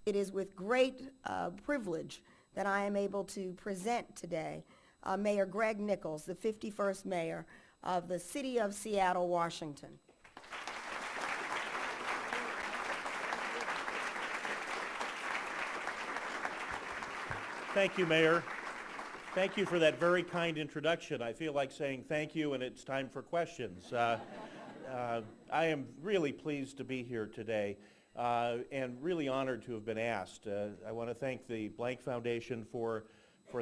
It is with great privilege that I am able to present today Mayor Greg Nickels, the 51st Mayor of the City of Seattle, Washington. Thank you, Mayor. Thank you for that very kind introduction. I feel like saying thank you, and it's time for questions. I am really pleased to be here today and really honored to have been asked. I want to thank the Blank Foundation for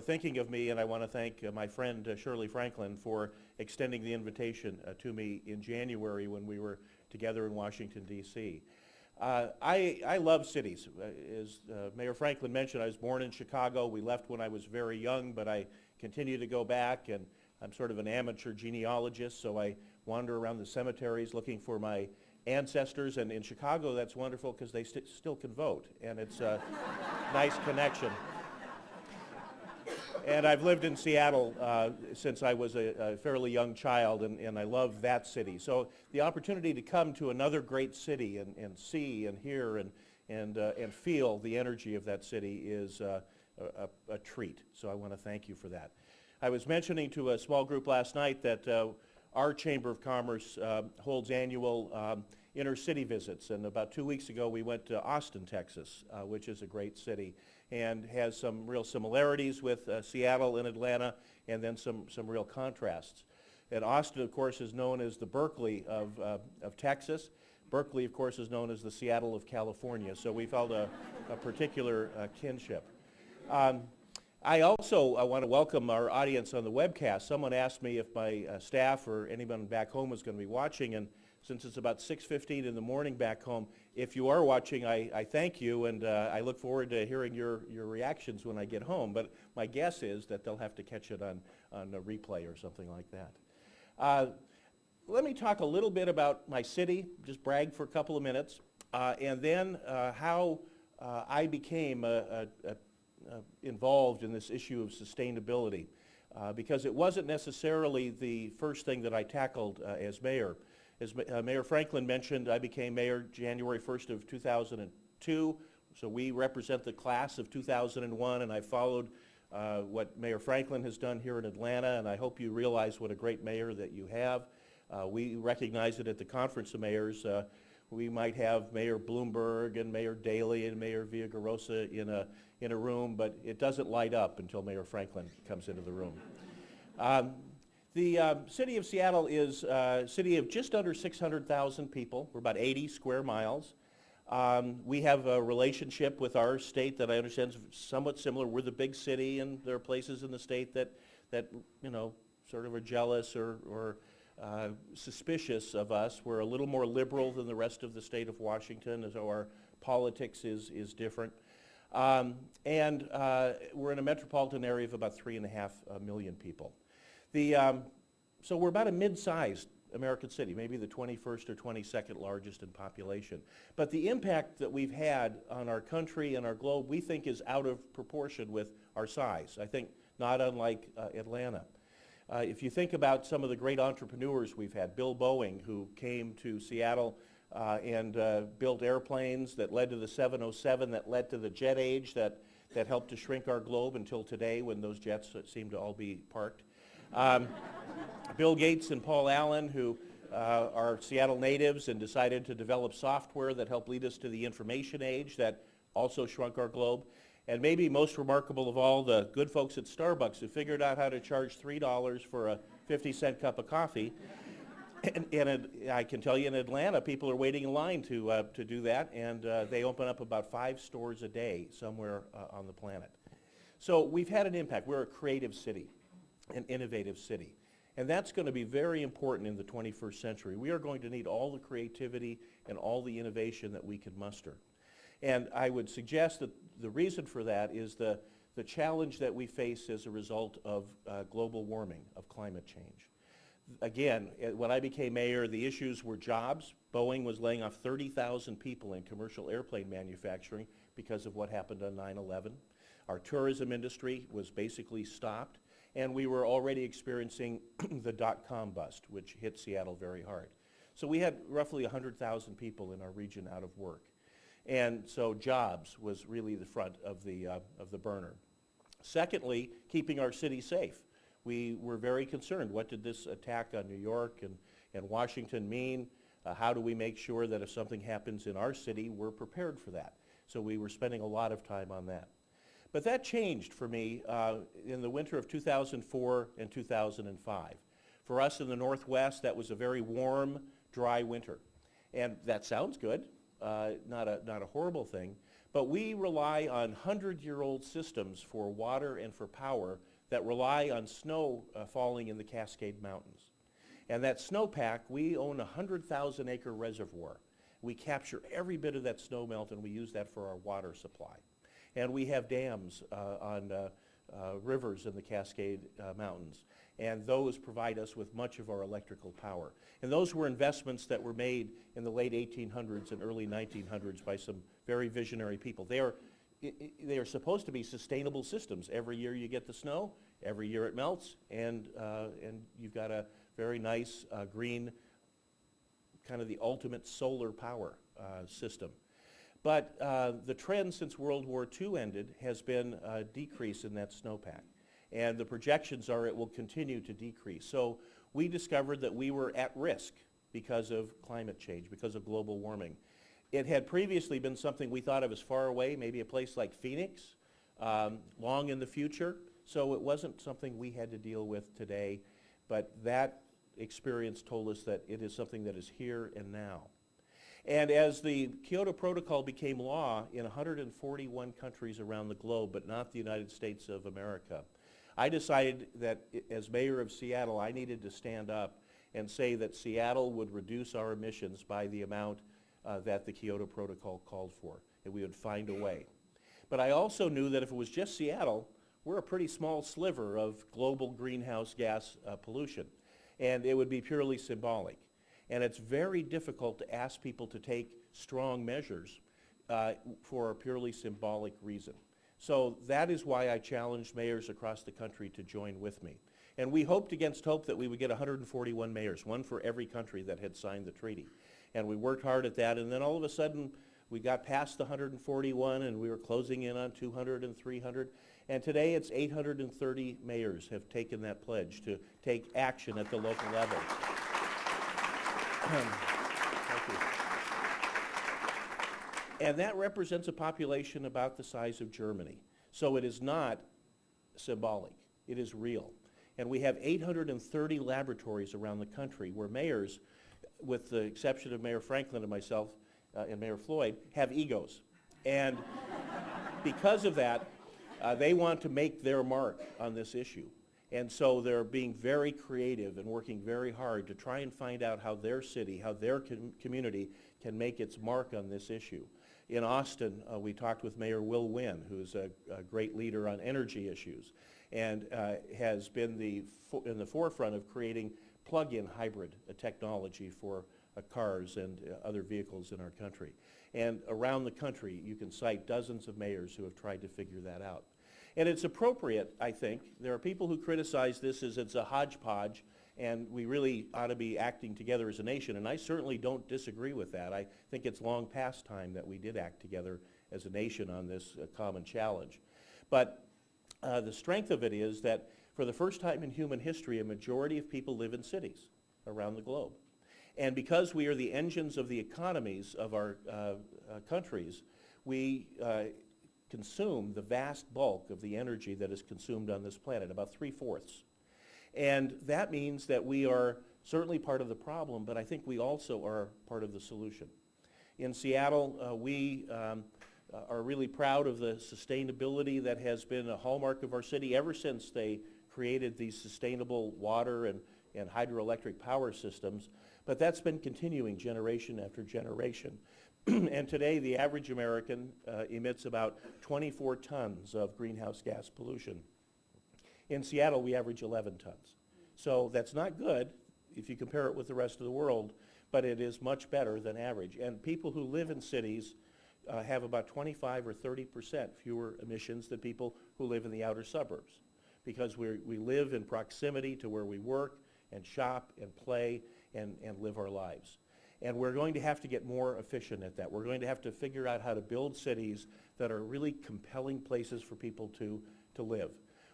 thinking of me, and I want to thank my friend Shirley Franklin for extending the invitation to me in January when we were together in Washington, D.C. I love cities. As Mayor Franklin mentioned, I was born in Chicago. We left when I was very young, but I continue to go back, and I'm sort of an amateur genealogist, so I wander around the cemeteries looking for my ancestors, and in Chicago that's wonderful because they still can vote, and it's a nice connection. And I've lived in Seattle since I was a fairly young child, and I love that city. So the opportunity to come to another great city and see and hear and feel the energy of that city is a treat. So I want to thank you for that. I was mentioning to a small group last night that our Chamber of Commerce holds annual inner city visits, and about 2 weeks ago we went to Austin, Texas, which is a great city and has some real similarities with Seattle and Atlanta, and then some real contrasts. And Austin, of course, is known as the Berkeley of Texas. Berkeley, of course, is known as the Seattle of California, so we felt a particular kinship. I also want to welcome our audience on the webcast. Someone asked me if my staff or anyone back home was going to be watching, and since it's about 6:15 in the morning back home, if you are watching, I thank you, and I look forward to hearing your reactions when I get home. But my guess is that they'll have to catch it on a replay or something like that. Let me talk a little bit about my city, just brag for a couple of minutes, and then how I became involved in this issue of sustainability, because it wasn't necessarily the first thing that I tackled as mayor. As Mayor Franklin mentioned, I became mayor January 1st of 2002, so we represent the class of 2001, and I followed what Mayor Franklin has done here in Atlanta, and I hope you realize what a great mayor that you have. We recognize it at the Conference of Mayors. We might have Mayor Bloomberg and Mayor Daley and Mayor Villagrosa in a room, but it doesn't light up until Mayor Franklin comes into the room. The city of Seattle is a city of just under 600,000 people. We're about 80 square miles. We have a relationship with our state that I understand is somewhat similar. We're the big city, and there are places in the state that you know, sort of are jealous or suspicious of us. We're a little more liberal than the rest of the state of Washington, so our politics is different. And we're in a metropolitan area of about 3.5 million people. So we're about a mid-sized American city, maybe the 21st or 22nd largest in population. But the impact that we've had on our country and our globe, we think, is out of proportion with our size. I think not unlike Atlanta. If you think about some of the great entrepreneurs we've had, Bill Boeing, who came to Seattle and built airplanes that led to the 707, that led to the jet age, that helped to shrink our globe until today when those jets seem to all be parked. Bill Gates and Paul Allen, who are Seattle natives and decided to develop software that helped lead us to the information age that also shrunk our globe. And maybe most remarkable of all, the good folks at Starbucks who figured out how to charge $3 for a 50-cent cup of coffee. And I can tell you in Atlanta, people are waiting in line to do that, and they open up about 5 stores a day somewhere on the planet. So we've had an impact. We're a creative city, an innovative city. And that's going to be very important in the 21st century. We are going to need all the creativity and all the innovation that we can muster. And I would suggest that the reason for that is the challenge that we face as a result of global warming, of climate change. Again, when I became mayor, the issues were jobs. Boeing was laying off 30,000 people in commercial airplane manufacturing because of what happened on 9/11. Our tourism industry was basically stopped, and we were already experiencing the dot-com bust, which hit Seattle very hard. So we had roughly 100,000 people in our region out of work. And so jobs was really the front of the burner. Secondly, keeping our city safe. We were very concerned. What did this attack on New York and Washington mean? How do we make sure that if something happens in our city, we're prepared for that? So we were spending a lot of time on that. But that changed for me in the winter of 2004 and 2005. For us in the Northwest, that was a very warm, dry winter. And that sounds good, not a horrible thing, but we rely on 100-year-old systems for water and for power that rely on snow falling in the Cascade Mountains. And that snowpack, we own a 100,000-acre reservoir. We capture every bit of that snow melt and we use that for our water supply. And we have dams on rivers in the Cascade Mountains. And those provide us with much of our electrical power. And those were investments that were made in the late 1800s and early 1900s by some very visionary people. They are supposed to be sustainable systems. Every year you get the snow, every year it melts, and you've got a very nice green, kind of the ultimate solar power system. But the trend since World War II ended has been a decrease in that snowpack. And the projections are it will continue to decrease. So we discovered that we were at risk because of climate change, because of global warming. It had previously been something we thought of as far away, maybe a place like Phoenix, long in the future. So it wasn't something we had to deal with today, but that experience told us that it is something that is here and now. And as the Kyoto Protocol became law in 141 countries around the globe, but not the United States of America, I decided that as mayor of Seattle, I needed to stand up and say that Seattle would reduce our emissions by the amount that the Kyoto Protocol called for, and we would find a way. But I also knew that if it was just Seattle, we're a pretty small sliver of global greenhouse gas pollution, and it would be purely symbolic. And it's very difficult to ask people to take strong measures for a purely symbolic reason. So that is why I challenged mayors across the country to join with me. And we hoped against hope that we would get 141 mayors, one for every country that had signed the treaty. And we worked hard at that, and then all of a sudden we got past the 141 and we were closing in on 200 and 300. And today it's 830 mayors have taken that pledge to take action at the local level. Thank you. And that represents a population about the size of Germany. So it is not symbolic, it is real. And we have 830 laboratories around the country where mayors, with the exception of Mayor Franklin and myself and Mayor Floyd, have egos. And because of that, they want to make their mark on this issue. And so they're being very creative and working very hard to try and find out how their city, how their community can make its mark on this issue. In Austin, we talked with Mayor Will Wynn, who's a great leader on energy issues, and has been in the forefront of creating plug-in hybrid technology for cars and other vehicles in our country. And around the country, you can cite dozens of mayors who have tried to figure that out. And it's appropriate, I think. There are people who criticize this as it's a hodgepodge, and we really ought to be acting together as a nation, and I certainly don't disagree with that. I think it's long past time that we did act together as a nation on this common challenge. But the strength of it is that for the first time in human history, a majority of people live in cities around the globe. And because we are the engines of the economies of our countries, we consume the vast bulk of the energy that is consumed on this planet, about 3/4. And that means that we are certainly part of the problem, but I think we also are part of the solution. In Seattle, we are really proud of the sustainability that has been a hallmark of our city ever since they created these sustainable water and hydroelectric power systems, but that's been continuing generation after generation. And today, the average American emits about 24 tons of greenhouse gas pollution. In Seattle, we average 11 tons. So that's not good if you compare it with the rest of the world, but it is much better than average. And people who live in cities have about 25 or 30% fewer emissions than people who live in the outer suburbs, because we live in proximity to where we work and shop and play and live our lives. And we're going to have to get more efficient at that. We're going to have to figure out how to build cities that are really compelling places for people to live.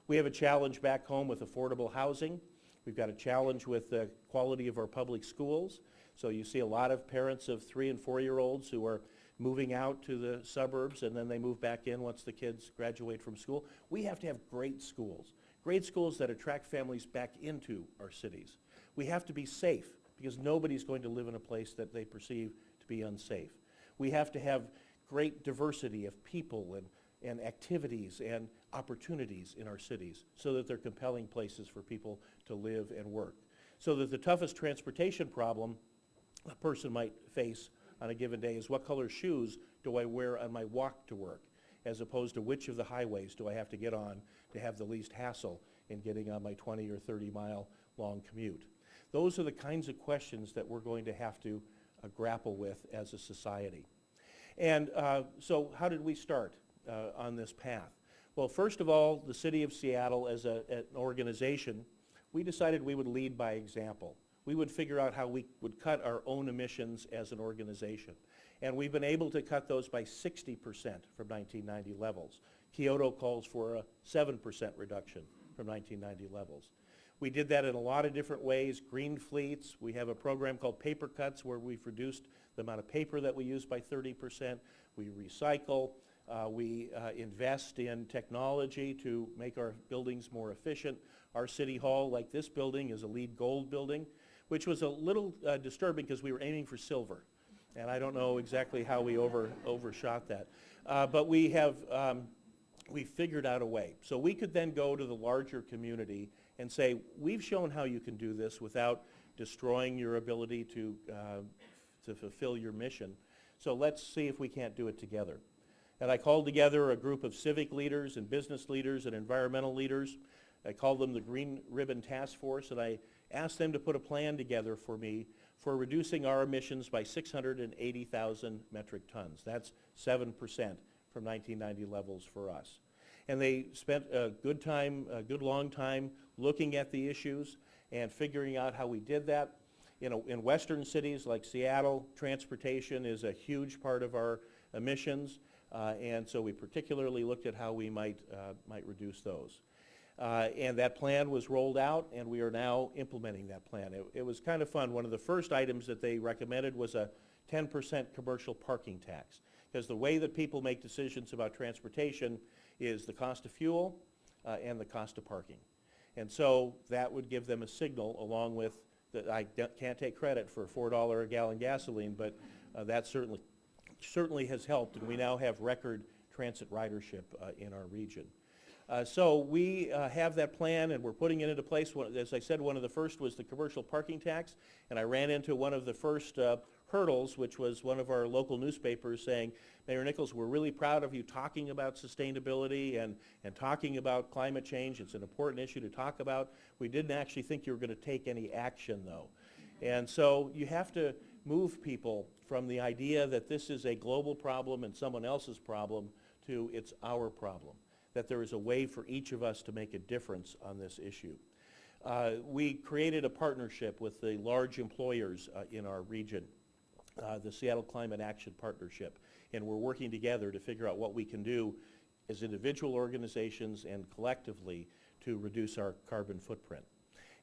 We have a challenge back home with affordable housing. We've got a challenge with the quality of our public schools. So you see a lot of parents of 3- and 4-year-olds who are moving out to the suburbs, and then they move back in once the kids graduate from school. We have to have great schools that attract families back into our cities. We have to be safe, because nobody's going to live in a place that they perceive to be unsafe. We have to have great diversity of people and activities and opportunities in our cities so that they're compelling places for people to live and work. So that the toughest transportation problem a person might face on a given day is, what color shoes do I wear on my walk to work, as opposed to which of the highways do I have to get on to have the least hassle in getting on my 20 or 30 mile long commute. Those are the kinds of questions that we're going to have to grapple with as a society. And so how did we start on this path? Well, first of all, the City of Seattle as an organization, we decided we would lead by example. We would figure out how we would cut our own emissions as an organization. And we've been able to cut those by 60% from 1990 levels. Kyoto calls for a 7% reduction from 1990 levels. We did that in a lot of different ways. Green fleets. We have a program called Paper Cuts where we've reduced the amount of paper that we use by 30%. We recycle. We invest in technology to make our buildings more efficient. Our city hall, like this building, is a LEED Gold building, which was a little disturbing because we were aiming for silver. And I don't know exactly how we overshot that. But we figured out a way. So we could then go to the larger community and say, we've shown how you can do this without destroying your ability to fulfill your mission. So let's see if we can't do it together. And I called together a group of civic leaders and business leaders and environmental leaders. I called them the Green Ribbon Task Force, and I asked them to put a plan together for me for reducing our emissions by 680,000 metric tons. That's 7% from 1990 levels for us. And they spent a good long time looking at the issues and figuring out how we did that. In western cities like Seattle, transportation is a huge part of our emissions, and so we particularly looked at how we might reduce those. And that plan was rolled out, and we are now implementing that plan. It was kind of fun. One of the first items that they recommended was a 10% commercial parking tax, because the way that people make decisions about transportation is the cost of fuel and the cost of parking. And so that would give them a signal, along with I can't take credit for $4 a gallon gasoline, but that certainly has helped, and we now have record transit ridership in our region. So we have that plan, and we're putting it into place. As I said, one of the first was the commercial parking tax, and I ran into one of the first hurdles, which was one of our local newspapers saying, Mayor Nichols, we're really proud of you talking about sustainability and talking about climate change. It's an important issue to talk about. We didn't actually think you were going to take any action, though. And so you have to move people from the idea that this is a global problem and someone else's problem to it's our problem, that there is a way for each of us to make a difference on this issue. We created a partnership with the large employers in our region, the Seattle Climate Action Partnership, and we're working together to figure out what we can do as individual organizations and collectively to reduce our carbon footprint.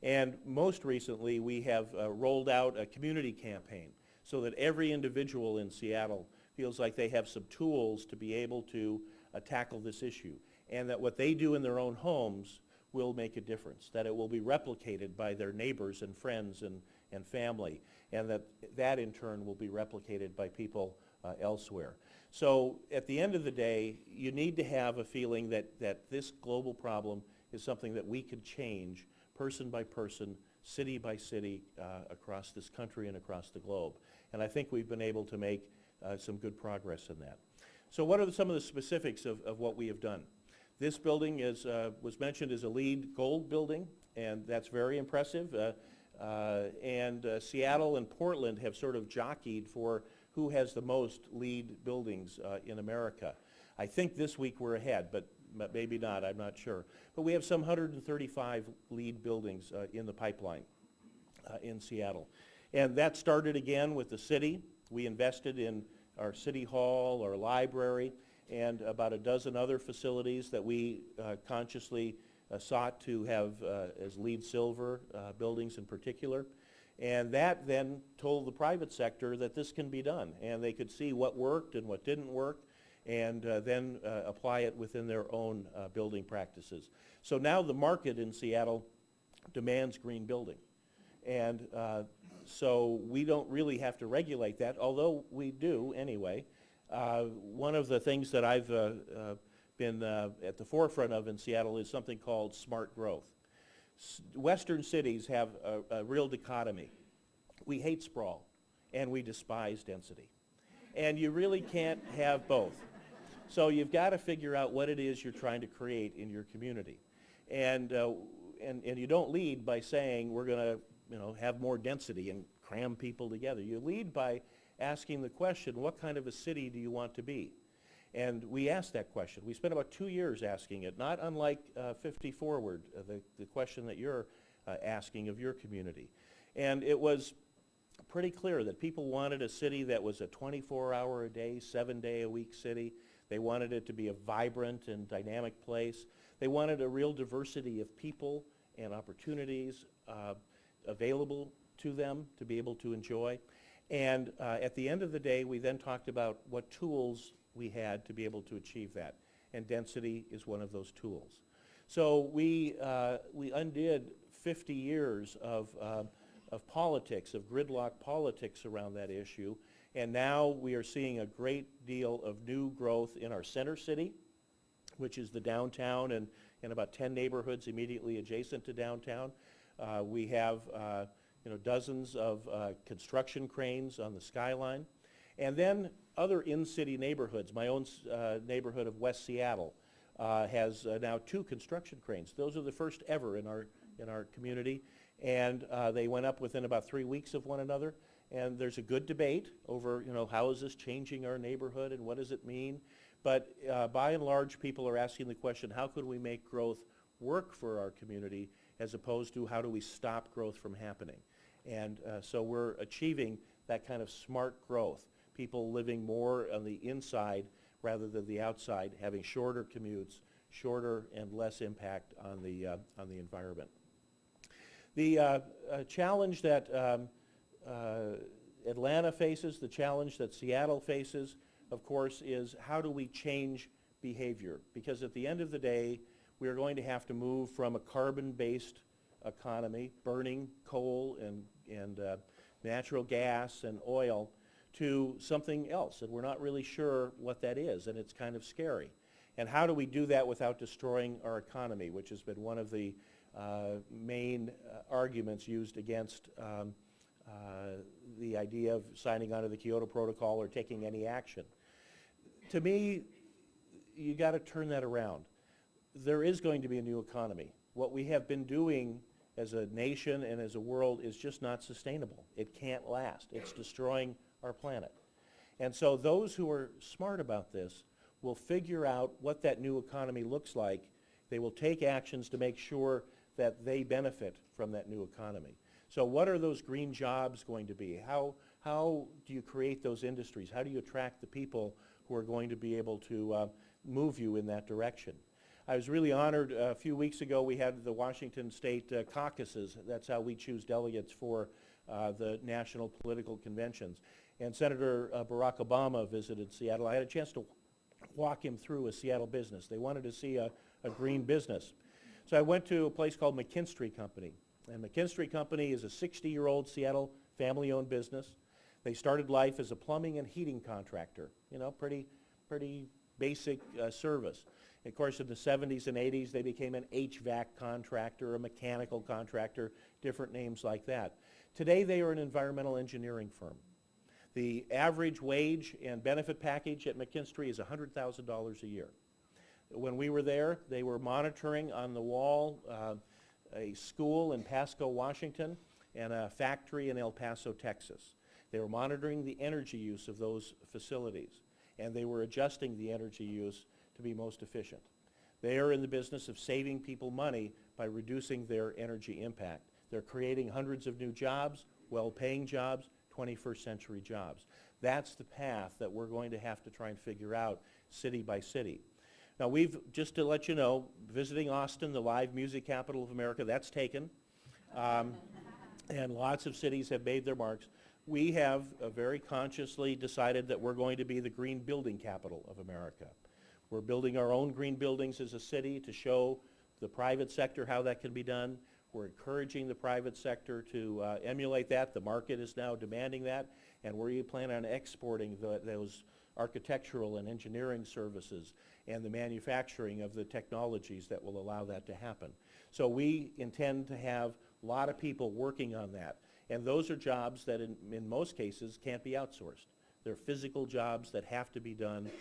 And most recently, we have rolled out a community campaign so that every individual in Seattle feels like they have some tools to be able to tackle this issue, and that what they do in their own homes will make a difference, that it will be replicated by their neighbors and friends and family, and that in turn will be replicated by people elsewhere. So at the end of the day, you need to have a feeling that this global problem is something that we could change person by person, city by city, across this country and across the globe. And I think we've been able to make some good progress in that. So what are some of the specifics of what we have done? This building was mentioned as a LEED Gold building, and that's very impressive. Seattle and Portland have sort of jockeyed for who has the most LEED buildings in America. I think this week we're ahead, but maybe not, I'm not sure. But we have some 135 LEED buildings in the pipeline in Seattle. And that started again with the city. We invested in our city hall, our library, and about a dozen other facilities that we consciously sought to have as LEED Silver buildings in particular. And that then told the private sector that this can be done, and they could see what worked and what didn't work, and then apply it within their own building practices. So now the market in Seattle demands green building. And so we don't really have to regulate that, although we do anyway. One of the things that I've been at the forefront of in Seattle is something called smart growth. Western cities have a real dichotomy. We hate sprawl and we despise density. And you really can't have both. So you've got to figure out what it is you're trying to create in your community. And you don't lead by saying we're going to have more density and cram people together. You lead by asking the question, what kind of a city do you want to be? And we asked that question. We spent about 2 years asking it, not unlike 50 Forward, the question that you're asking of your community. And it was pretty clear that people wanted a city that was a 24-hour-a-day, 7-day-a-week city. They wanted it to be a vibrant and dynamic place. They wanted a real diversity of people and opportunities available to them to be able to enjoy. And at the end of the day, we then talked about what tools we had to be able to achieve that. And density is one of those tools. So we undid 50 years of politics, of gridlock politics around that issue. And now we are seeing a great deal of new growth in our center city, which is the downtown and about 10 neighborhoods immediately adjacent to downtown. We have dozens of construction cranes on the skyline. And then other in-city neighborhoods. My own neighborhood of West Seattle has now 2 construction cranes. Those are the first ever in our community. And they went up within about 3 weeks of one another. And there's a good debate over, how is this changing our neighborhood and what does it mean? But by and large, people are asking the question, how could we make growth work for our community as opposed to how do we stop growth from happening? And so we're achieving that kind of smart growth. People living more on the inside rather than the outside, having shorter commutes, shorter and less impact on the environment. The challenge that Atlanta faces, the challenge that Seattle faces, of course, is how do we change behavior? Because at the end of the day, we are going to have to move from a carbon-based economy, burning coal and natural gas and oil, to something else, and we're not really sure what that is, and it's kind of scary. And how do we do that without destroying our economy, which has been one of the main arguments used against the idea of signing on to the Kyoto Protocol or taking any action. To me, you got to turn that around. There is going to be a new economy. What we have been doing as a nation and as a world is just not sustainable. It can't last. It's destroying our planet. And so those who are smart about this will figure out what that new economy looks like. They will take actions to make sure that they benefit from that new economy. So what are those green jobs going to be? How do you create those industries? How do you attract the people who are going to be able to move you in that direction? I was really honored a few weeks ago. We had the Washington State caucuses. That's how we choose delegates for the national political conventions. And Senator Barack Obama visited Seattle. I had a chance to walk him through a Seattle business. They wanted to see a green business. So I went to a place called McKinstry Company. And McKinstry Company is a 60-year-old Seattle family-owned business. They started life as a plumbing and heating contractor, pretty basic service. Of course, in the 70s and 80s, they became an HVAC contractor, a mechanical contractor, different names like that. Today, they are an environmental engineering firm. The average wage and benefit package at McKinstry is $100,000 a year. When we were there, they were monitoring on the wall a school in Pasco, Washington, and a factory in El Paso, Texas. They were monitoring the energy use of those facilities, and they were adjusting the energy use to be most efficient. They are in the business of saving people money by reducing their energy impact. They're creating hundreds of new jobs, well-paying jobs, 21st century jobs. That's the path that we're going to have to try and figure out city by city. Now just to let you know, visiting Austin, the live music capital of America, that's taken. And lots of cities have made their marks. We have very consciously decided that we're going to be the green building capital of America. We're building our own green buildings as a city to show the private sector how that can be done. We're encouraging the private sector to emulate that. The market is now demanding that, and we plan on exporting those architectural and engineering services and the manufacturing of the technologies that will allow that to happen. So we intend to have a lot of people working on that, and those are jobs that in most cases can't be outsourced. They're physical jobs that have to be done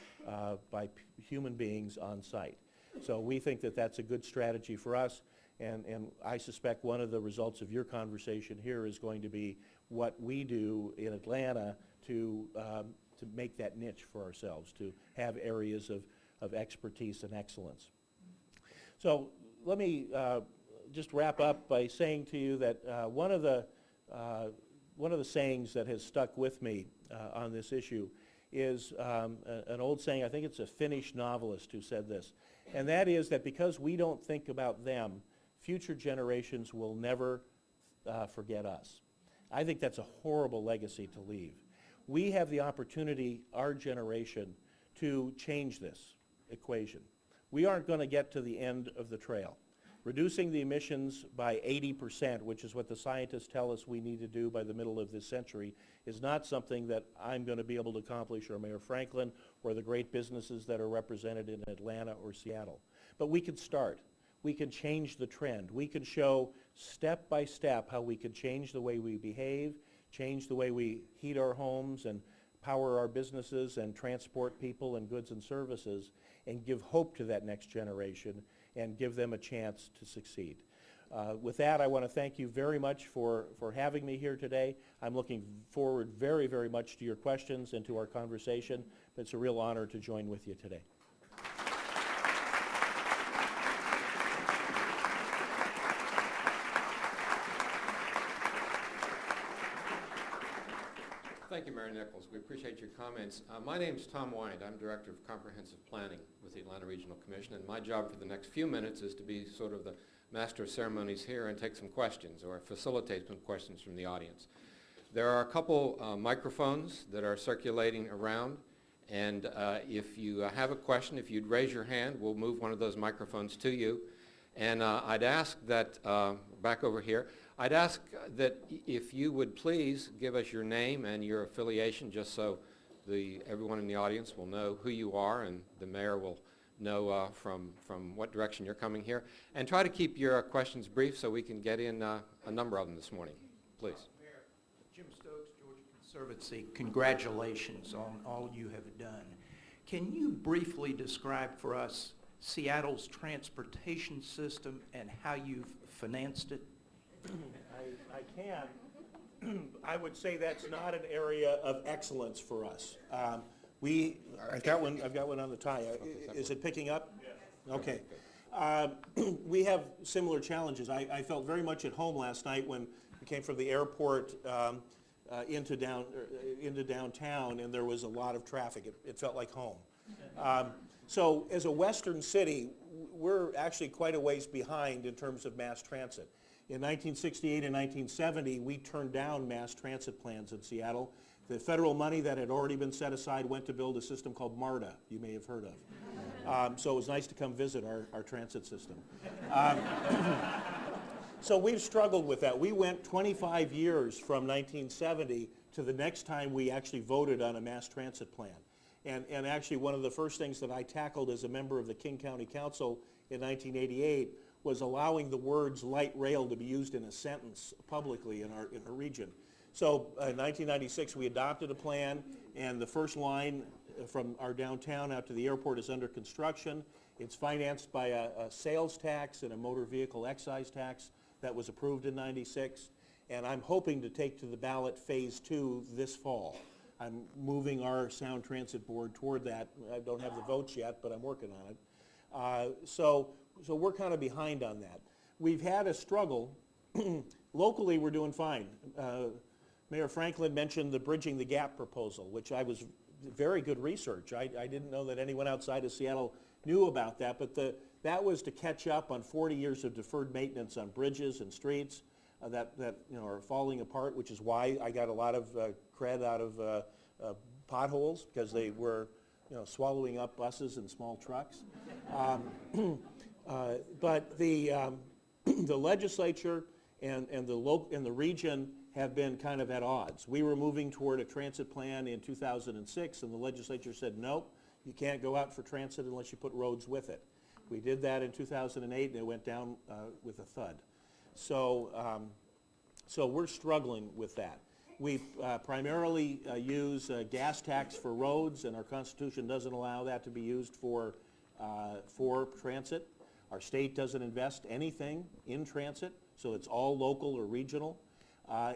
by human beings on site. So we think that that's a good strategy for us, and I suspect one of the results of your conversation here is going to be what we do in Atlanta to make that niche for ourselves, to have areas of expertise and excellence. So let me just wrap up by saying to you that one of the sayings that has stuck with me on this issue is an old saying. I think it's a Finnish novelist who said this, and that is that because we don't think about them, future generations will never forget us. I think that's a horrible legacy to leave. We have the opportunity, our generation, to change this equation. We aren't going to get to the end of the trail. Reducing the emissions by 80%, which is what the scientists tell us we need to do by the middle of this century, is not something that I'm going to be able to accomplish, or Mayor Franklin, or the great businesses that are represented in Atlanta or Seattle. But we can start. We can change the trend. We can show step by step how we can change the way we behave, change the way we heat our homes and power our businesses and transport people and goods and services, and give hope to that next generation and give them a chance to succeed. With that, I want to thank you very much for having me here today. I'm looking forward very, very much to your questions and to our conversation. It's a real honor to join with you today. Thank you, Mayor Nichols. We appreciate your comments. My name's Tom Wind. I'm Director of Comprehensive Planning with the Atlanta Regional Commission, and my job for the next few minutes is to be sort of the master of ceremonies here and take some questions or facilitate some questions from the audience. There are a couple microphones that are circulating around, and if you have a question, if you'd raise your hand, we'll move one of those microphones to you. And I'd ask that, back over here, I'd ask that if you would please give us your name and your affiliation, just so everyone in the audience will know who you are and the mayor will know from what direction you're coming here. And try to keep your questions brief so we can get in a number of them this morning. Please. Mayor, Jim Stokes, Georgia Conservancy, congratulations on all you have done. Can you briefly describe for us Seattle's transportation system and how you've financed it? I can. I would say that's not an area of excellence for us. I've got one on the tie. Is it picking up? Yes. Okay. We have similar challenges. I felt very much at home last night when we came from the airport into downtown, and there was a lot of traffic. It felt like home. So as a western city, we're actually quite a ways behind in terms of mass transit. In 1968 and 1970, we turned down mass transit plans in Seattle. The federal money that had already been set aside went to build a system called MARTA, you may have heard of. So it was nice to come visit our transit system. So we've struggled with that. We went 25 years from 1970 to the next time we actually voted on a mass transit plan. And actually one of the first things that I tackled as a member of the King County Council in 1988 was allowing the words light rail to be used in a sentence publicly in our region. So in 1996 we adopted a plan, and the first line from our downtown out to the airport is under construction. It's financed by a sales tax and a motor vehicle excise tax that was approved in 96, and I'm hoping to take to the ballot phase 2 this fall. I'm moving our Sound Transit Board toward that. I don't have the votes yet, but I'm working on it. So we're kind of behind on that. We've had a struggle. Locally, we're doing fine. Mayor Franklin mentioned the Bridging the Gap proposal, which I was very good research. I didn't know that anyone outside of Seattle knew about that, but that was to catch up on 40 years of deferred maintenance on bridges and streets that are falling apart, which is why I got a lot of cred out of potholes, because they were swallowing up buses and small trucks. But the legislature and the region have been kind of at odds. We were moving toward a transit plan in 2006, and the legislature said, nope, you can't go out for transit unless you put roads with it. We did that in 2008, and it went down with a thud. So we're struggling with that. We primarily use gas tax for roads, and our Constitution doesn't allow that to be used for transit. Our state doesn't invest anything in transit, so it's all local or regional.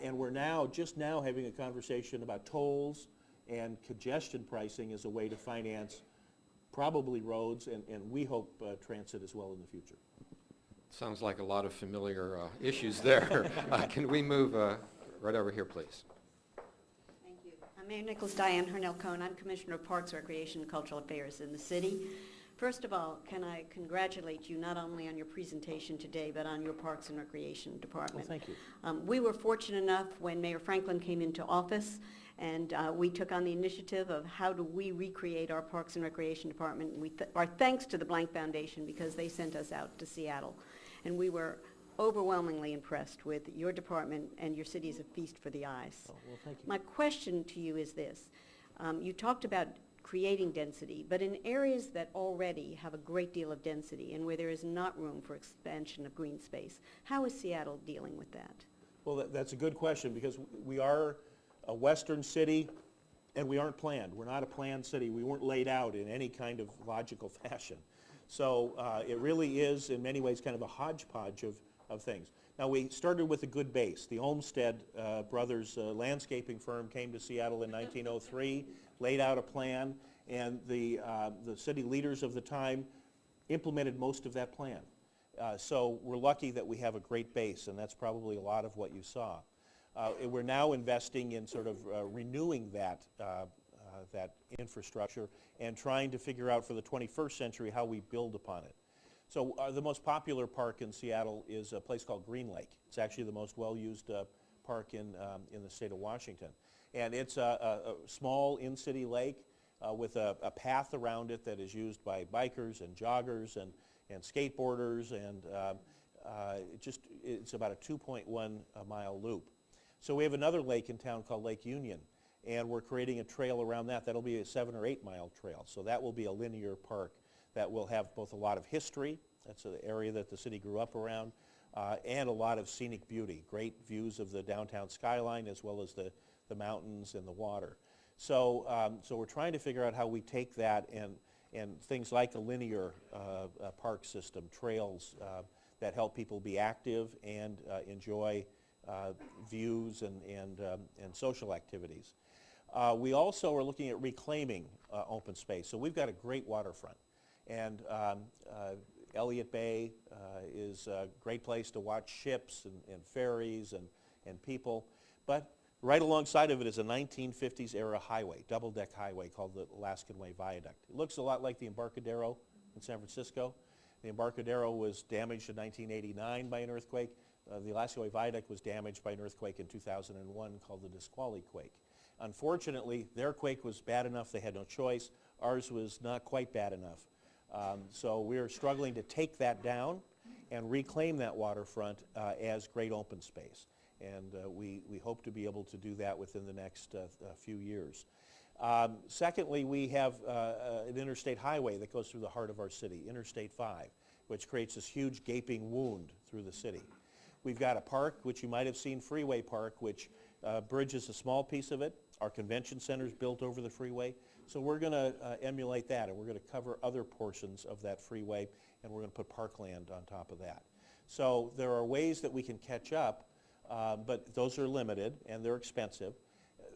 And we're just now having a conversation about tolls and congestion pricing as a way to finance probably roads, and we hope transit as well in the future. Sounds like a lot of familiar issues there. Can we move right over here, please? Thank you. I'm Mayor Nichols, Diane Hurnell-Cohn. I'm Commissioner of Parks, Recreation, and Cultural Affairs in the city. First of all, can I congratulate you not only on your presentation today, but on your Parks and Recreation Department. Well, thank you. We were fortunate enough when Mayor Franklin came into office, and we took on the initiative of how do we recreate our Parks and Recreation Department. Our thanks to the Blank Foundation, because they sent us out to Seattle. And we were overwhelmingly impressed with your department, and your city is a feast for the eyes. Oh, well, thank you. My question to you is this. You talked about creating density, but in areas that already have a great deal of density and where there is not room for expansion of green space, how is Seattle dealing with that? Well, that's a good question, because we are a western city, and we aren't planned. We're not a planned city. We weren't laid out in any kind of logical fashion. So it really is, in many ways, kind of a hodgepodge of things. Now, we started with a good base. The Olmsted Brothers landscaping firm came to Seattle in 1903, laid out a plan, and the city leaders of the time implemented most of that plan. So we're lucky that we have a great base, and that's probably a lot of what you saw. We're now investing in sort of renewing that infrastructure and trying to figure out for the 21st century how we build upon it. So the most popular park in Seattle is a place called Green Lake. It's actually the most well-used park in the state of Washington. And it's a small in-city lake with a path around it that is used by bikers and joggers and skateboarders, and it's about a 2.1 mile loop. So we have another lake in town called Lake Union, and we're creating a trail around that. That'll be a 7 or 8 mile trail. So that will be a linear park that will have both a lot of history, that's an area that the city grew up around, and a lot of scenic beauty, great views of the downtown skyline as well as the mountains and the water. So we're trying to figure out how we take that and things like a linear park system, trails that help people be active and enjoy views and social activities. We also are looking at reclaiming open space. So we've got a great waterfront. And Elliott Bay is a great place to watch ships and ferries and people. But right alongside of it is a 1950s era highway, double-deck highway called the Alaskan Way Viaduct. It looks a lot like the Embarcadero in San Francisco. The Embarcadero was damaged in 1989 by an earthquake. The Alaskan Way Viaduct was damaged by an earthquake in 2001 called the Nisqually quake. Unfortunately, their quake was bad enough they had no choice. Ours was not quite bad enough. So we're struggling to take that down and reclaim that waterfront as great open space. And we hope to be able to do that within the next few years. Secondly, we have an interstate highway that goes through the heart of our city, Interstate 5, which creates this huge gaping wound through the city. We've got a park, which you might have seen, Freeway Park, which bridges a small piece of it. Our convention center is built over the freeway. So we're going to emulate that, and we're going to cover other portions of that freeway, and we're going to put parkland on top of that. So there are ways that we can catch up, but those are limited, and they're expensive.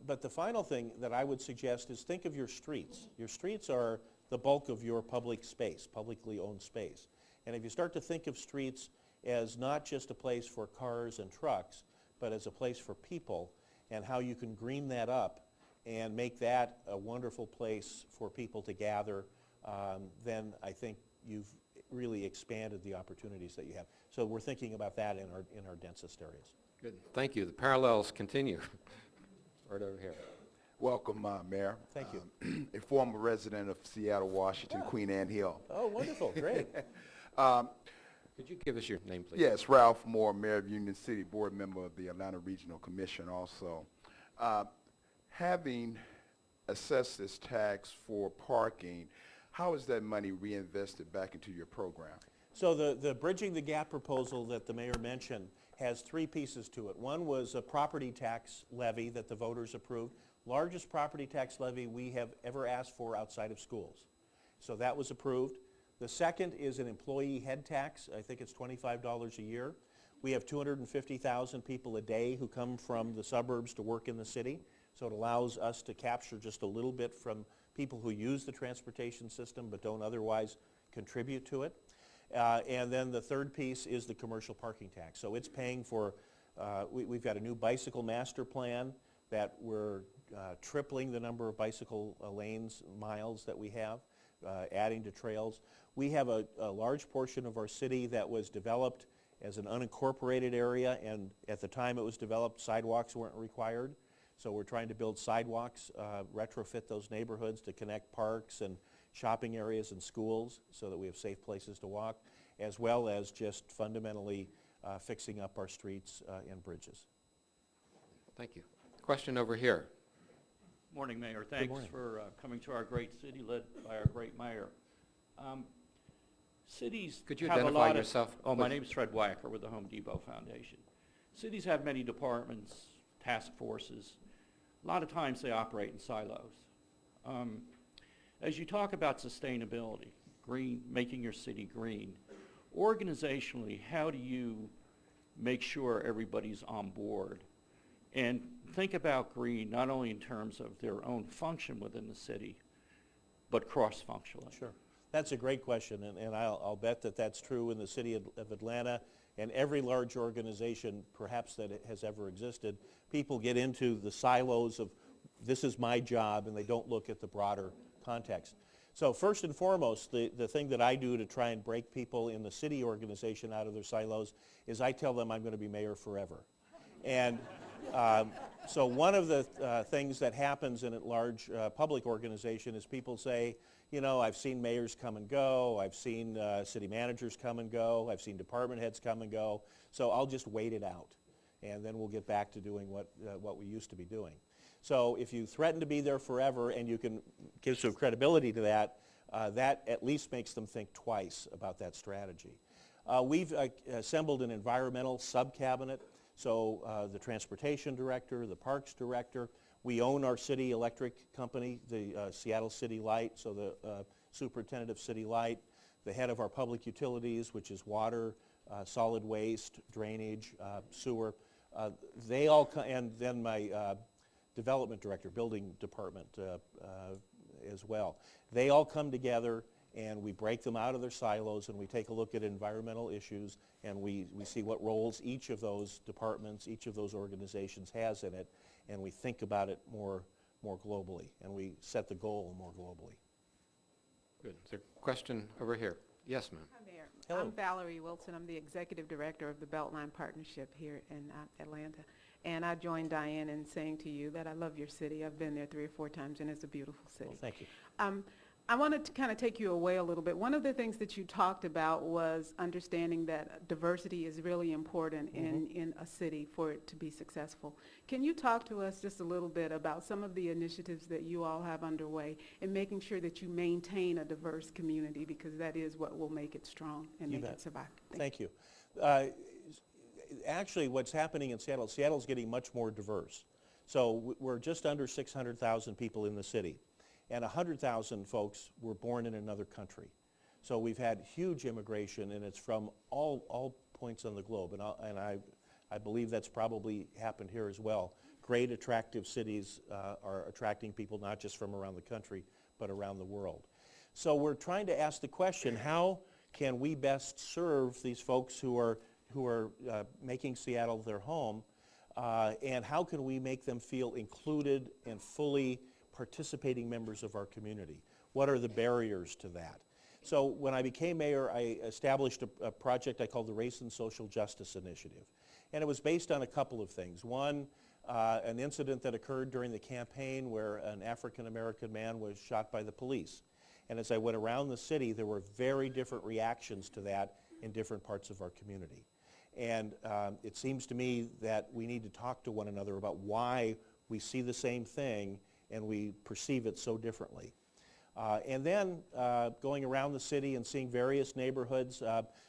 But the final thing that I would suggest is think of your streets. Your streets are the bulk of your public space, publicly owned space. And if you start to think of streets as not just a place for cars and trucks, but as a place for people, and how you can green that up and make that a wonderful place for people to gather, then I think you've really expanded the opportunities that you have. So we're thinking about that in our densest areas. Good, thank you. The parallels continue. Right over here. Welcome, Mayor. Thank you. A former resident of Seattle, Washington, Queen Anne Hill. Oh, wonderful, great. Could you give us your name, please? Yes, Ralph Moore, Mayor of Union City, board member of the Atlanta Regional Commission also. Having assessed this tax for parking, how is that money reinvested back into your program? So the Bridging the Gap proposal that the mayor mentioned has three pieces to it. One was a property tax levy that the voters approved, largest property tax levy we have ever asked for outside of schools. So that was approved. The second is an employee head tax. I think it's $25 a year. We have 250,000 people a day who come from the suburbs to work in the city. So it allows us to capture just a little bit from people who use the transportation system but don't otherwise contribute to it. And then the third piece is the commercial parking tax. So it's paying for, we've got a new bicycle master plan that we're tripling the number of bicycle lanes, miles that we have, adding to trails. We have a large portion of our city that was developed as an unincorporated area, and at the time it was developed, sidewalks weren't required. So we're trying to build sidewalks, retrofit those neighborhoods to connect parks and shopping areas and schools so that we have safe places to walk, as well as just fundamentally fixing up our streets and bridges. Thank you. Question over here. Morning, Mayor. Thanks morning. for coming to our great city led by our great mayor. Cities Could you have a identify lot yourself, Oh, my please? name's Fred Wacker with the Home Depot Foundation. Cities have many departments, task forces. A lot of times they operate in silos. As you talk about sustainability, green, making your city green, organizationally, how do you make sure everybody's on board? And think about green not only in terms of their own function within the city, but cross-functionally. Sure. That's a great question, and I'll bet that that's true in the city of Atlanta and every large organization perhaps that it has ever existed. People get into the silos of this is my job, and they don't look at the broader context. So first and foremost, the thing that I do to try and break people in the city organization out of their silos is I tell them I'm going to be mayor forever. And so one of the things that happens in a large public organization is people say, you know, I've seen mayors come and go, I've seen city managers come and go, I've seen department heads come and go, so I'll just wait it out, and then we'll get back to doing what we used to be doing. So if you threaten to be there forever and you can give some credibility to that, that at least makes them think twice about that strategy. We've assembled an environmental sub-cabinet. So the transportation director, the parks director, we own our city electric company, the Seattle City Light, so the superintendent of City Light, the head of our public utilities, which is water, solid waste, drainage, sewer. They all and then my development director, building department as well. They all come together and we break them out of their silos and we take a look at environmental issues and we see what roles each of those departments, each of those organizations has in it, and we think about it more globally, and we set the goal more globally. Good. Is there a question over here? Yes, ma'am. Hi, Mayor. Hello. I'm Valerie Wilson. I'm the Executive Director of the Beltline Partnership here in Atlanta. And I join Diane in saying to you that I love your city. I've been there 3 or 4 times, and it's a beautiful city. Well, thank you. I wanted to kind of take you away a little bit. One of the things that you talked about was understanding that diversity is really important in a city for it to be successful. Can you talk to us just a little bit about some of the initiatives that you all have underway in making sure that you maintain a diverse community, because that is what will make it strong and You make bet. it survive? Thank you. Actually, what's happening in Seattle, Seattle's getting much more diverse. So we're just under 600,000 people in the city, and 100,000 folks were born in another country. So we've had huge immigration, and it's from all points on the globe, and I believe that's probably happened here as well. Great, attractive cities are attracting people not just from around the country, but around the world. So we're trying to ask the question, how can we best serve these folks who are making Seattle their home and how can we make them feel included and fully participating members of our community? What are the barriers to that? So when I became mayor, I established a project I called the Race and Social Justice Initiative. And it was based on a couple of things. One, an incident that occurred during the campaign where an African-American man was shot by the police. And as I went around the city, there were very different reactions to that in different parts of our community. And it seems to me that we need to talk to one another about why we see the same thing and we perceive it so differently. And then going around the city and seeing various neighborhoods,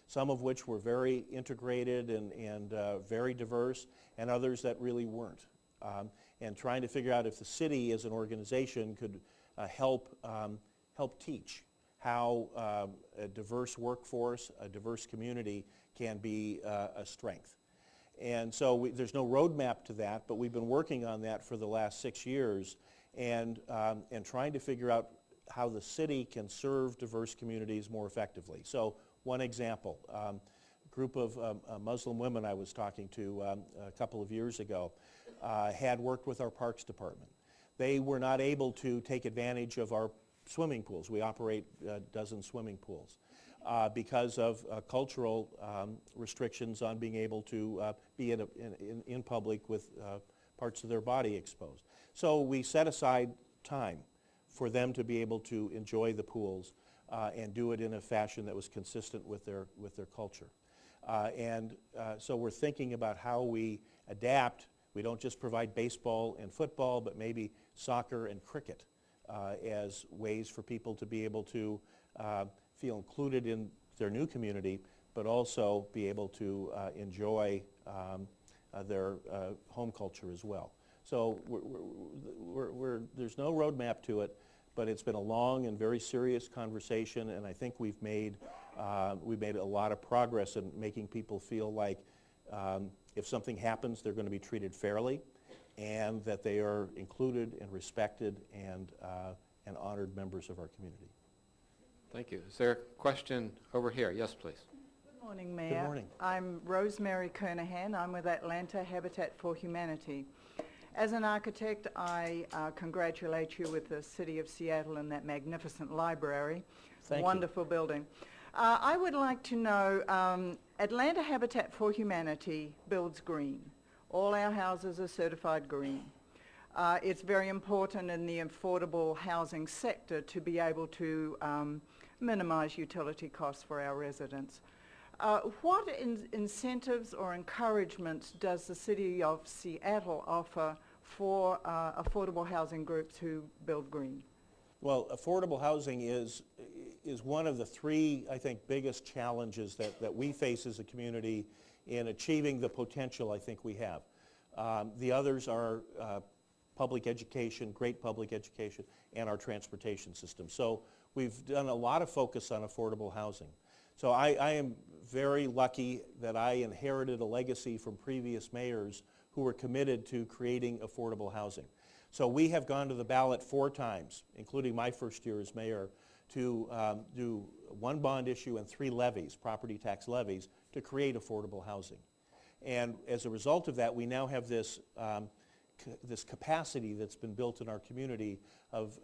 some of which were very integrated and very diverse, and others that really weren't. And trying to figure out if the city as an organization could help teach how a diverse workforce, a diverse community can be a strength. And so there's no roadmap to that, but we've been working on that for the last 6 years and trying to figure out how the city can serve diverse communities more effectively. So one example, a group of Muslim women I was talking to a couple of years ago had worked with our Parks Department. They were not able to take advantage of our swimming pools. We operate a dozen swimming pools because of cultural restrictions on being able to be in public with parts of their body exposed. So we set aside time for them to be able to enjoy the pools and do it in a fashion that was consistent with their culture. So we're thinking about how we adapt. We don't just provide baseball and football, but maybe soccer and cricket as ways for people to be able to feel included in their new community, but also be able to enjoy their home culture as well. So there's no roadmap to it, but it's been a long and very serious conversation, and I think we've made a lot of progress in making people feel like if something happens, they're going to be treated fairly, and that they are included and respected and honored members of our community. Thank you. Is there a question over here? Yes, please. Good morning, Mayor. Good morning. I'm Rosemary Kernahan. I'm with Atlanta Habitat for Humanity. As an architect, I congratulate you with the City of Seattle and that magnificent library. Thank you. Wonderful building. I would like to know, Atlanta Habitat for Humanity builds green. All our houses are certified green. It's very important in the affordable housing sector to be able to minimize utility costs for our residents. What incentives or encouragements does the City of Seattle offer for affordable housing groups who build green? Well, affordable housing is one of the three, I think, biggest challenges that we face as a community in achieving the potential I think we have. The others are public education, great public education, and our transportation system. So we've done a lot of focus on affordable housing. So I am very lucky that I inherited a legacy from previous mayors who were committed to creating affordable housing. So we have gone to the ballot 4 times, including my first year as mayor, to do 1 bond issue and 3 levies, property tax levies, to create affordable housing. And as a result of that, we now have this capacity that's been built in our community of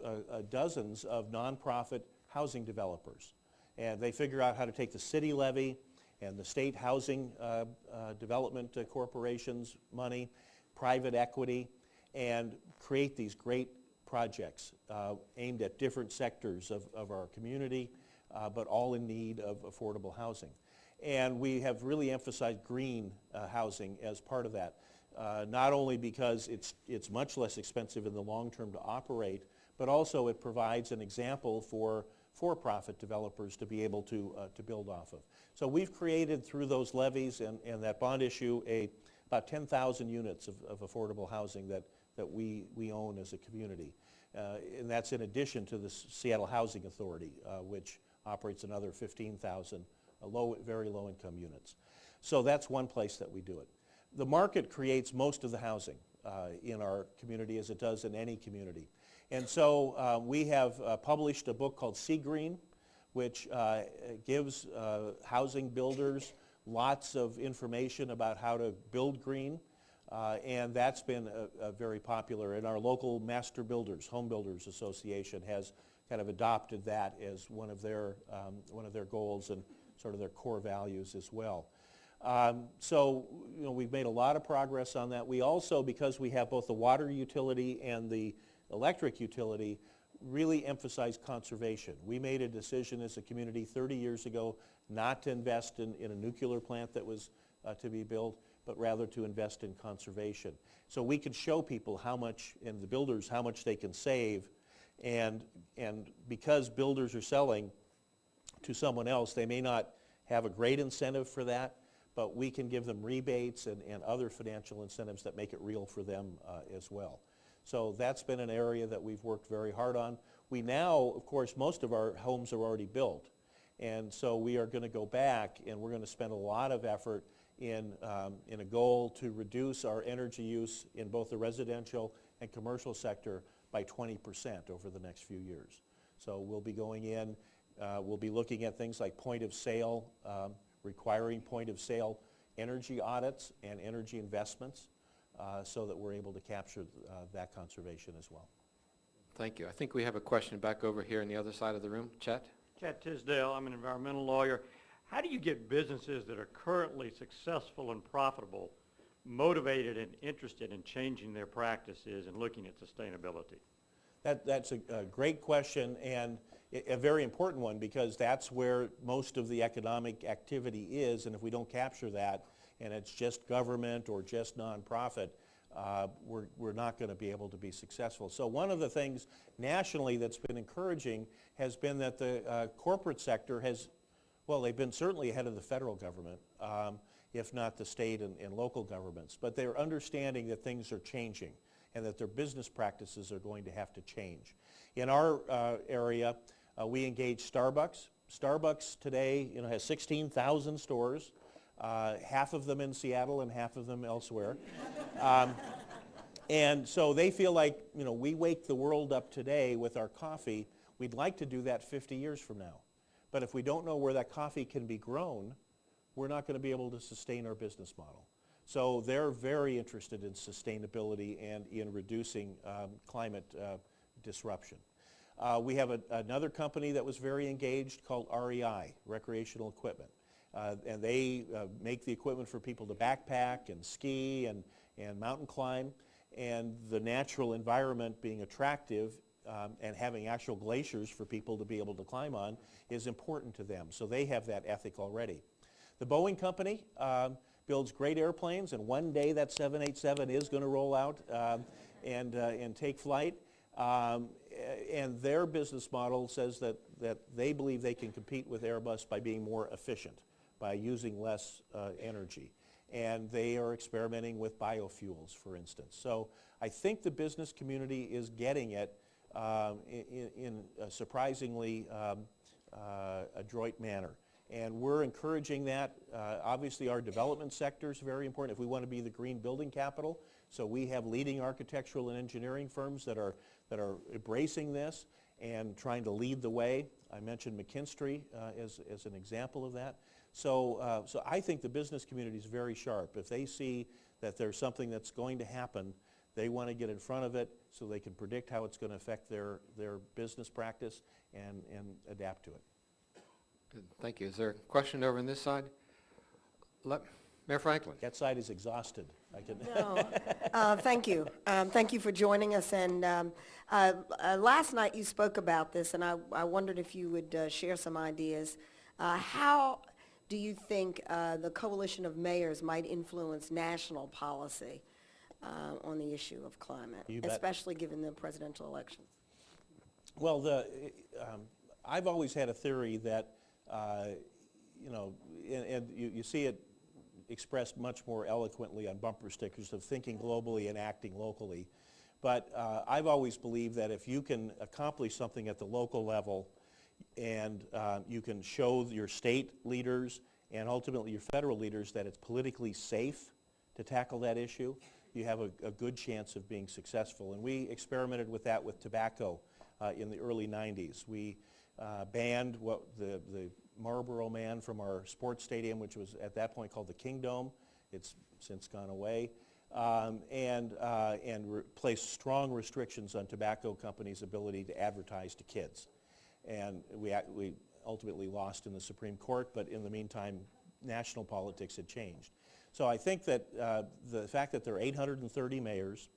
dozens of nonprofit housing developers. And they figure out how to take the city levy and the state housing development corporations' money, private equity, and create these great projects aimed at different sectors of our community, but all in need of affordable housing. And we have really emphasized green housing as part of that, not only because it's much less expensive in the long term to operate, but also it provides an example for-profit developers to be able to build off of. So we've created through those levies and that bond issue about 10,000 units of affordable housing that we own as a community. And that's in addition to the Seattle Housing Authority, which operates another 15,000 very low-income units. So that's one place that we do it. The market creates most of the housing in our community, as it does in any community. And so we have published a book called Sea Green, which gives housing builders lots of information about how to build green. And that's been very popular. And our local master builders, Home Builders Association, has kind of adopted that as one of their goals and sort of their core values as well. So, we've made a lot of progress on that. We also, because we have both the water utility and the electric utility, really emphasize conservation. We made a decision as a community 30 years ago not to invest in a nuclear plant that was to be built, but rather to invest in conservation. So we can show people how much, and the builders, how much they can save, and because builders are selling to someone else, they may not have a great incentive for that, but we can give them rebates and other financial incentives that make it real for them as well. So that's been an area that we've worked very hard on. We now, of course, most of our homes are already built, and so we are going to go back and we're going to spend a lot of effort in a goal to reduce our energy use in both the residential and commercial sector by 20% over the next few years. So we'll be going in, we'll be looking at things like point of sale, requiring point of sale energy audits and energy investments so that we're able to capture that conservation as well. Thank you. I think we have a question back over here on the other side of the room. Chet? Chet Tisdale, I'm an environmental lawyer. How do you get businesses that are currently successful and profitable motivated and interested in changing their practices and looking at sustainability? That's a great question, and a very important one, because that's where most of the economic activity is, and if we don't capture that, and it's just government or just nonprofit, we're not going to be able to be successful. So one of the things nationally that's been encouraging has been that the corporate sector has, well, they've been certainly ahead of the federal government, if not the state and local governments, but they're understanding that things are changing and that their business practices are going to have to change. In our area, we engage Starbucks. Starbucks today, has 16,000 stores, half of them in Seattle and half of them elsewhere. And so they feel like, we wake the world up today with our coffee. We'd like to do that 50 years from now. But if we don't know where that coffee can be grown, we're not going to be able to sustain our business model. So they're very interested in sustainability and in reducing climate disruption. We have another company that was very engaged called REI, Recreational Equipment. And they make the equipment for people to backpack and ski and mountain climb. And the natural environment being attractive and having actual glaciers for people to be able to climb on is important to them. So they have that ethic already. The Boeing company builds great airplanes, and one day that 787 is going to roll out and take flight. And their business model says that they believe they can compete with Airbus by being more efficient, by using less energy. And they are experimenting with biofuels, for instance. So I think the business community is getting it in a surprisingly adroit manner. And we're encouraging that. Obviously, our development sector is very important if we want to be the green building capital. So we have leading architectural and engineering firms that are embracing this and trying to lead the way. I mentioned McKinstry as an example of that. So I think the business community is very sharp. If they see that there's something that's going to happen, they want to get in front of it so they can predict how it's going to affect their business practice and adapt to it. Good. Thank you. Is there a question over on this side? Mayor Franklin. That side is exhausted. I can. No. Thank you. Thank you for joining us. And last night you spoke about this, and I wondered if you would share some ideas. How do you think the coalition of mayors might influence national policy on the issue of climate, especially given the presidential elections? Well, I've always had a theory that, and you see it expressed much more eloquently on bumper stickers of thinking globally and acting locally. But I've always believed that if you can accomplish something at the local level and you can show your state leaders and ultimately your federal leaders that it's politically safe to tackle that issue, you have a good chance of being successful. And we experimented with that with tobacco in the early 90s. We banned what the Marlboro Man from our sports stadium, which was at that point called the Kingdome. It's since gone away. and place strong restrictions on tobacco companies' ability to advertise to kids. And we ultimately lost in the Supreme Court, but in the meantime, national politics had changed. So I think that the fact that there are 830 mayors,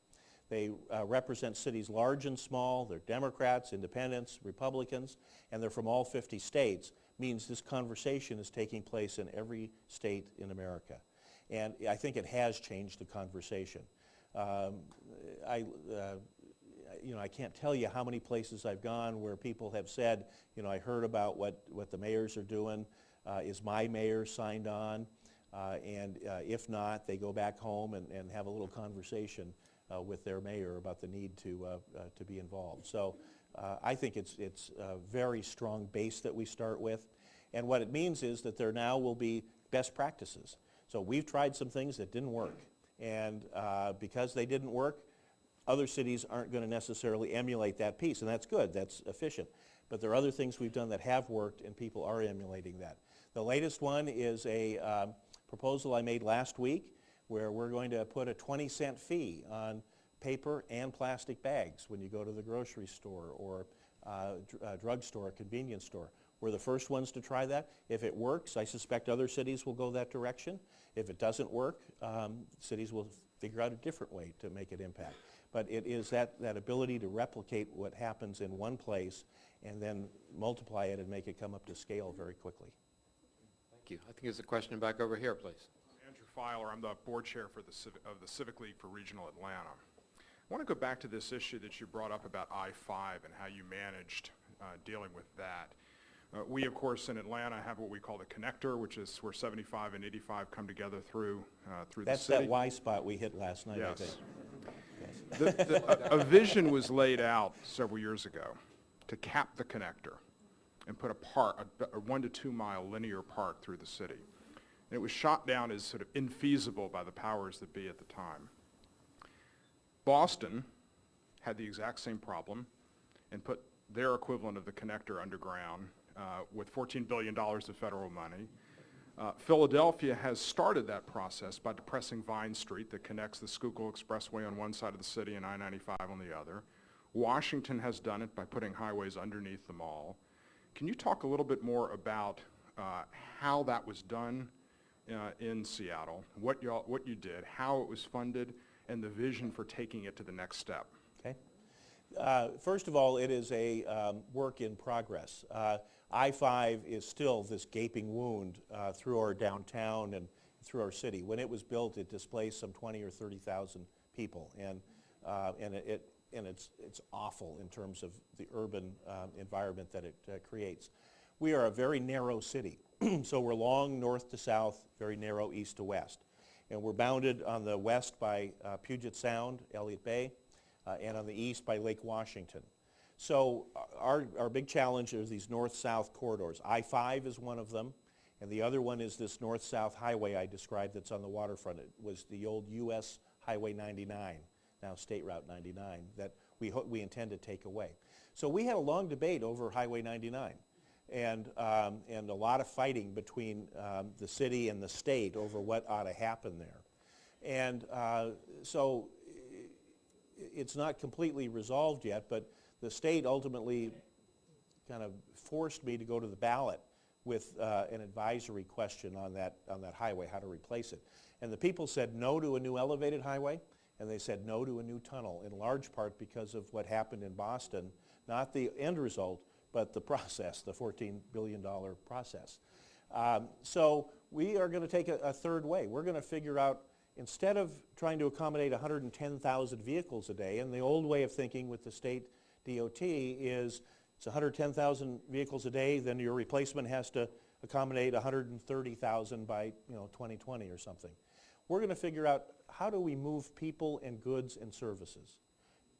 they represent cities large and small, they're Democrats, Independents, Republicans, and they're from all 50 states, means this conversation is taking place in every state in America. And I think it has changed the conversation. I can't tell you how many places I've gone where people have said, I heard about what the mayors are doing. Is my mayor signed on? And if not, they go back home and have a little conversation with their mayor about the need to be involved. So I think it's a very strong base that we start with. And what it means is that there now will be best practices. So we've tried some things that didn't work. And because they didn't work, other cities aren't going to necessarily emulate that piece. And that's good, that's efficient. But there are other things we've done that have worked, and people are emulating that. The latest one is a proposal I made last week where we're going to put a 20-cent fee on paper and plastic bags when you go to the grocery store or drugstore or convenience store. We're the first ones to try that. If it works, I suspect other cities will go that direction. If it doesn't work, cities will figure out a different way to make it impact. But it is that ability to replicate what happens in one place and then multiply it and make it come up to scale very quickly. Thank you. I think there's a question back over here, please. Andrew Filer, I'm the board chair for of the Civic League for Regional Atlanta. I want to go back to this issue that you brought up about I-5 and how you managed dealing with that. We, of course, in Atlanta have what we call the connector, which is where 75 and 85 come together through the That's city. that Y spot we hit last night, I think. Yes. A vision was laid out several years ago to cap the connector and put a 1 to 2 mile linear park through the city. And it was shot down as sort of infeasible by the powers that be at the time. Boston had the exact same problem and put their equivalent of the connector underground with $14 billion of federal money. Philadelphia has started that process by depressing Vine Street that connects the Schuylkill Expressway on one side of the city and I-95 on the other. Washington has done it by putting highways underneath the mall. Can you talk a little bit more about how that was done in Seattle, what you did, how it was funded, and the vision for taking it to the next step? Okay. First of all, it is a work in progress. I-5 is still this gaping wound through our downtown and through our city. When it was built, it displaced some 20 or 30,000 people, and it's awful in terms of the urban environment that it creates. We are a very narrow city, so we're long north to south, very narrow east to west, and we're bounded on the west by Puget Sound, Elliott Bay, and on the east by Lake Washington. So our big challenge is these north-south corridors. I-5 is one of them, and the other one is this north-south highway I described that's on the waterfront. It was the old U.S. Highway 99, now State Route 99, that we intend to take away. So we had a long debate over Highway 99, and a lot of fighting between the city and the state over what ought to happen there. And so it's not completely resolved yet, but the state ultimately kind of forced me to go to the ballot with an advisory question on that highway, how to replace it. And the people said no to a new elevated highway, and they said no to a new tunnel, in large part because of what happened in Boston, not the end result, but the process, the $14 billion process. So we are going to take a third way. We're going to figure out, instead of trying to accommodate 110,000 vehicles a day, and the old way of thinking with the state DOT is it's 110,000 vehicles a day, then your replacement has to accommodate 130,000 by 2020 or something. We're going to figure out, how do we move people and goods and services?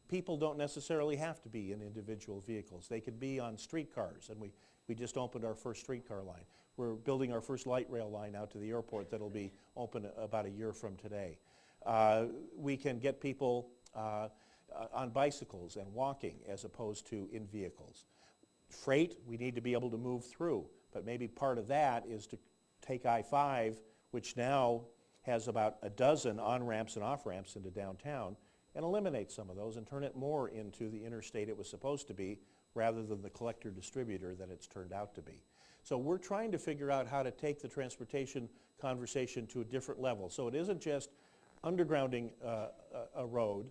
People don't necessarily have to be in individual vehicles. They could be on streetcars, and we just opened our first streetcar line. We're building our first light rail line out to the airport that'll be open about a year from today. We can get people on bicycles and walking as opposed to in vehicles. Freight, we need to be able to move through, but maybe part of that is to take I-5, which now has about a dozen on-ramps and off-ramps into downtown, and eliminate some of those and turn it more into the interstate it was supposed to be, rather than the collector-distributor that it's turned out to be. So we're trying to figure out how to take the transportation conversation to a different level. So it isn't just undergrounding a road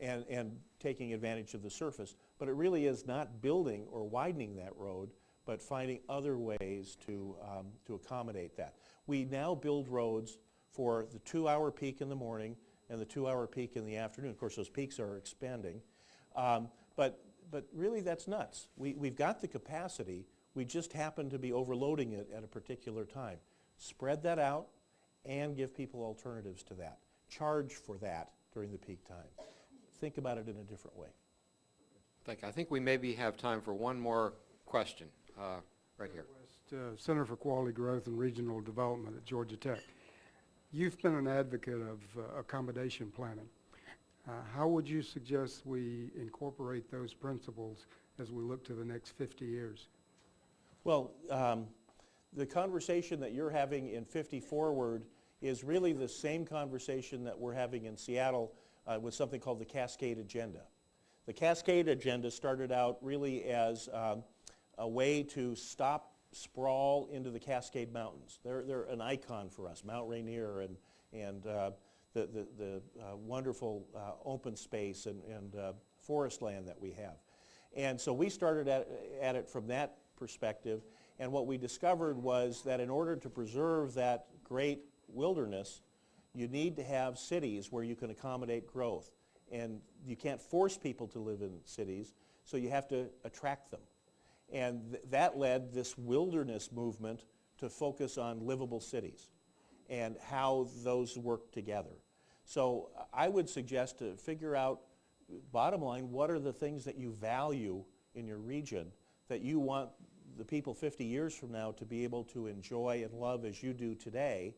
and taking advantage of the surface, but it really is not building or widening that road, but finding other ways to accommodate that. We now build roads for the 2-hour peak in the morning and the 2-hour peak in the afternoon. Of course, those peaks are expanding. But really, that's nuts. We've got the capacity. We just happen to be overloading it at a particular time. Spread that out and give people alternatives to that. Charge for that during the peak time. Think about it in a different way. I think we maybe have time for one more question, right here. Center for Quality Growth and Regional Development at Georgia Tech. You've been an advocate of accommodation planning. How would you suggest we incorporate those principles as we look to the next 50 years? Well, the conversation that you're having in 50 Forward is really the same conversation that we're having in Seattle with something called the Cascade Agenda. The Cascade Agenda started out really as a way to stop sprawl into the Cascade Mountains. They're an icon for us, Mount Rainier and the wonderful open space and forest land that we have. And so we started at it from that perspective, and what we discovered was that in order to preserve that great wilderness, you need to have cities where you can accommodate growth. And you can't force people to live in cities, so you have to attract them. And that led this wilderness movement to focus on livable cities and how those work together. So I would suggest to figure out, bottom line, what are the things that you value in your region that you want the people 50 years from now to be able to enjoy and love as you do today,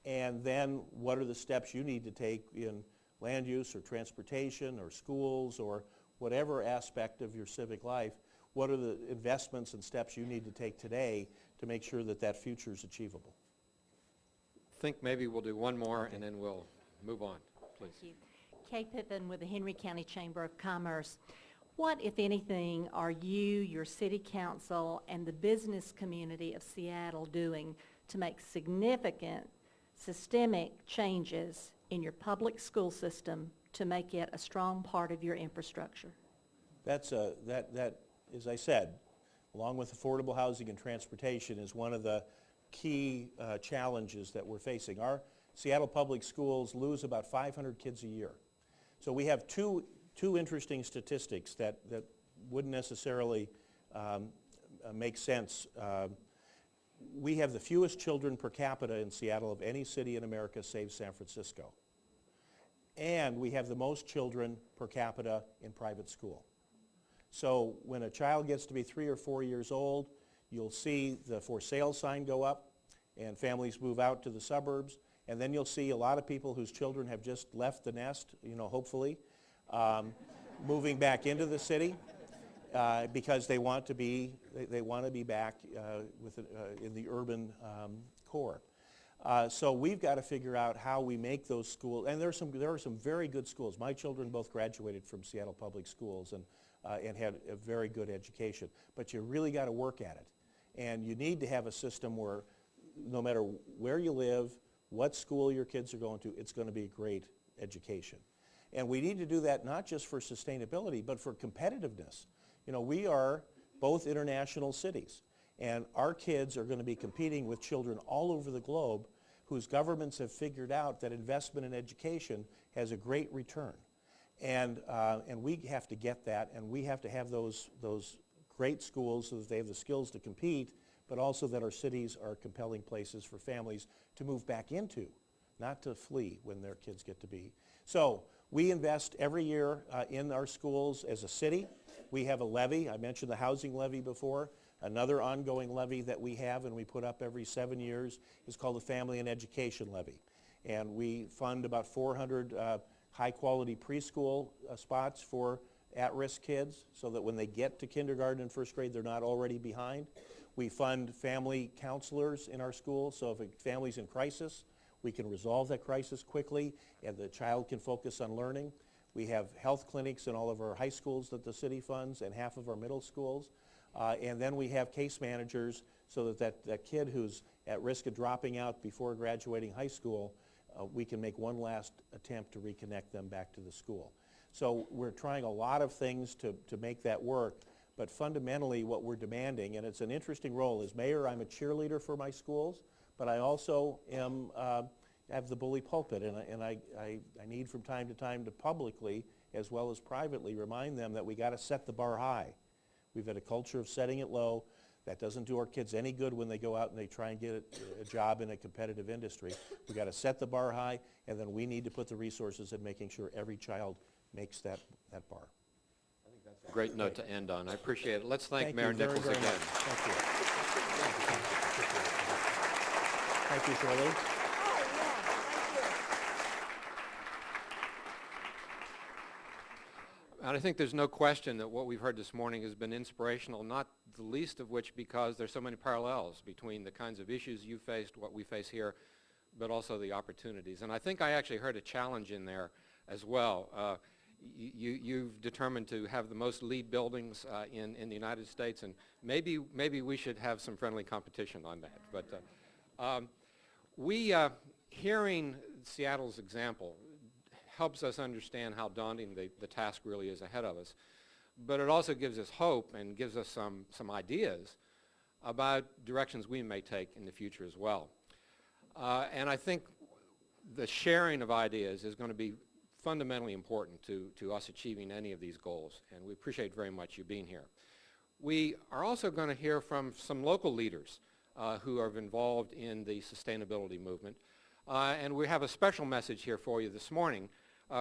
and then what are the steps you need to take in land use or transportation or schools or whatever aspect of your civic life. What are the investments and steps you need to take today to make sure that that future is achievable? I think maybe we'll do one more and then we'll move on, please. Thank you. Kay Pippin with the Henry County Chamber of Commerce. What, if anything, are you, your city council, and the business community of Seattle doing to make significant systemic changes in your public school system to make it a strong part of your infrastructure? That, as I said, along with affordable housing and transportation, is one of the key challenges that we're facing. Our Seattle Public Schools lose about 500 kids a year. So we have two interesting statistics that wouldn't necessarily make sense. We have the fewest children per capita in Seattle of any city in America save San Francisco. And we have the most children per capita in private school. So when a child gets to be 3 or 4 years old, you'll see the for sale sign go up and families move out to the suburbs. And then you'll see a lot of people whose children have just left the nest, hopefully, moving back into the city because they want to be back in the urban core. So we've got to figure out how we make those schools, and there are some very good schools. My children both graduated from Seattle Public Schools and had a very good education. But you really got to work at it. And you need to have a system where no matter where you live, what school your kids are going to, it's going to be a great education. And we need to do that not just for sustainability, but for competitiveness. We are both international cities, and our kids are going to be competing with children all over the globe whose governments have figured out that investment in education has a great return. And we have to get that, and we have to have those great schools so that they have the skills to compete, but also that our cities are compelling places for families to move back into, not to flee when their kids get to be. So we invest every year in our schools as a city. We have a levy. I mentioned the housing levy before. Another ongoing levy that we have and we put up every 7 years is called the Family and Education Levy. And we fund about 400 high-quality preschool spots for at-risk kids so that when they get to kindergarten and first grade, they're not already behind. We fund family counselors in our schools, so if a family's in crisis, we can resolve that crisis quickly, and the child can focus on learning. We have health clinics in all of our high schools that the city funds and half of our middle schools. And then we have case managers so that kid who's at risk of dropping out before graduating high school, we can make one last attempt to reconnect them back to the school. So we're trying a lot of things to make that work, but fundamentally what we're demanding, and it's an interesting role, as mayor I'm a cheerleader for my schools, but I also have the bully pulpit, and I need from time to time to publicly as well as privately remind them that we got to set the bar high. We've had a culture of setting it low. That doesn't do our kids any good when they go out and they try and get a job in a competitive industry. We've got to set the bar high, and then we need to put the resources in making sure every child makes that bar. I think that's a great note to end on. I appreciate it. Let's thank Thank Mayor you very, Nichols very again. much. Thank you, Shirley. And I think there's no question that what we've heard this morning has been inspirational, not the least of which because there's so many parallels between the kinds of issues you faced, what we face here, but also the opportunities. And I think I actually heard a challenge in there as well. You've determined to have the most LEED buildings in the United States, and maybe we should have some friendly competition on that. But hearing Seattle's example helps us understand how daunting the task really is ahead of us. But it also gives us hope and gives us some ideas about directions we may take in the future as well. And I think the sharing of ideas is going to be fundamentally important to us achieving any of these goals, and we appreciate very much you being here. We are also going to hear from some local leaders who are involved in the sustainability movement, and we have a special message here for you this morning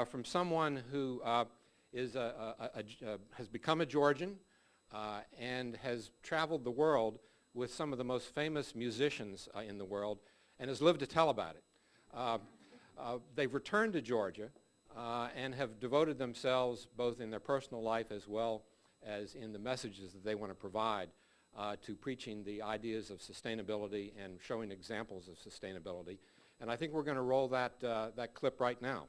from someone who has become a Georgian and has traveled the world with some of the most famous musicians in the world and has lived to tell about it. They've returned to Georgia and have devoted themselves both in their personal life as well as in the messages that they want to provide to preaching the ideas of sustainability and showing examples of sustainability. And I think we're going to roll that clip right now.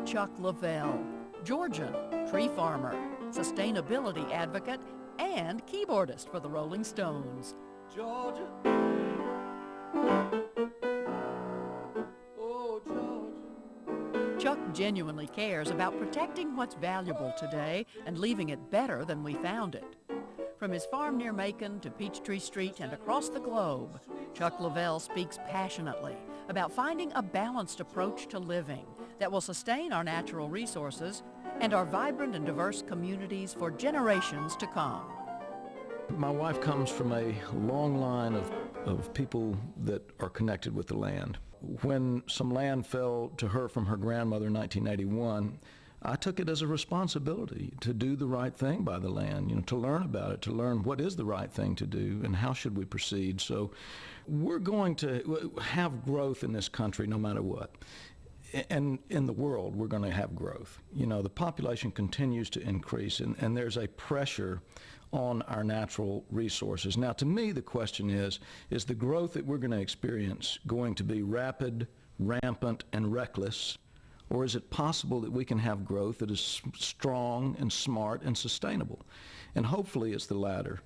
Chuck Lavelle, Georgian, tree farmer, sustainability advocate, and keyboardist for the Rolling Stones. Georgia, oh Georgia. Chuck genuinely cares about protecting what's valuable today and leaving it better than we found it. From his farm near Macon to Peachtree Street and across the globe, Chuck Lavelle speaks passionately about finding a balanced approach to living that will sustain our natural resources and our vibrant and diverse communities for generations to come. My wife comes from a long line of people that are connected with the land. When some land fell to her from her grandmother in 1981, I took it as a responsibility to do the right thing by the land, to learn about it, to learn what is the right thing to do and how should we proceed. So we're going to have growth in this country no matter what. And in the world, we're going to have growth. The population continues to increase, and there's a pressure on our natural resources. Now, to me, the question is the growth that we're going to experience going to be rapid, rampant, and reckless, or is it possible that we can have growth that is strong and smart and sustainable? And hopefully it's the latter.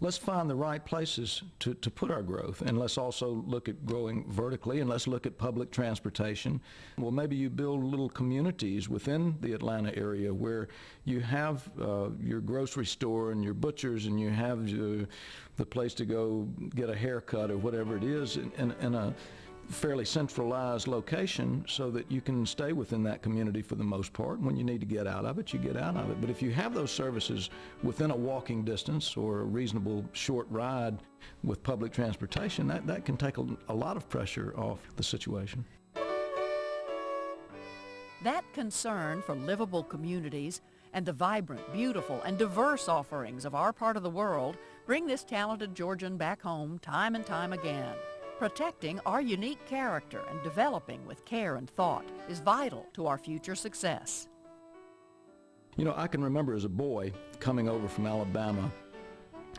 Let's find the right places to put our growth, and let's also look at growing vertically, and let's look at public transportation. Well, maybe you build little communities within the Atlanta area where you have your grocery store and your butchers, and you have the place to go get a haircut or whatever it is in a fairly centralized location so that you can stay within that community for the most part. When you need to get out of it, you get out of it. But if you have those services within a walking distance or a reasonable short ride with public transportation, that can take a lot of pressure off the situation. That concern for livable communities and the vibrant, beautiful, and diverse offerings of our part of the world bring this talented Georgian back home time and time again. Protecting our unique character and developing with care and thought is vital to our future success. You know, I can remember as a boy coming over from Alabama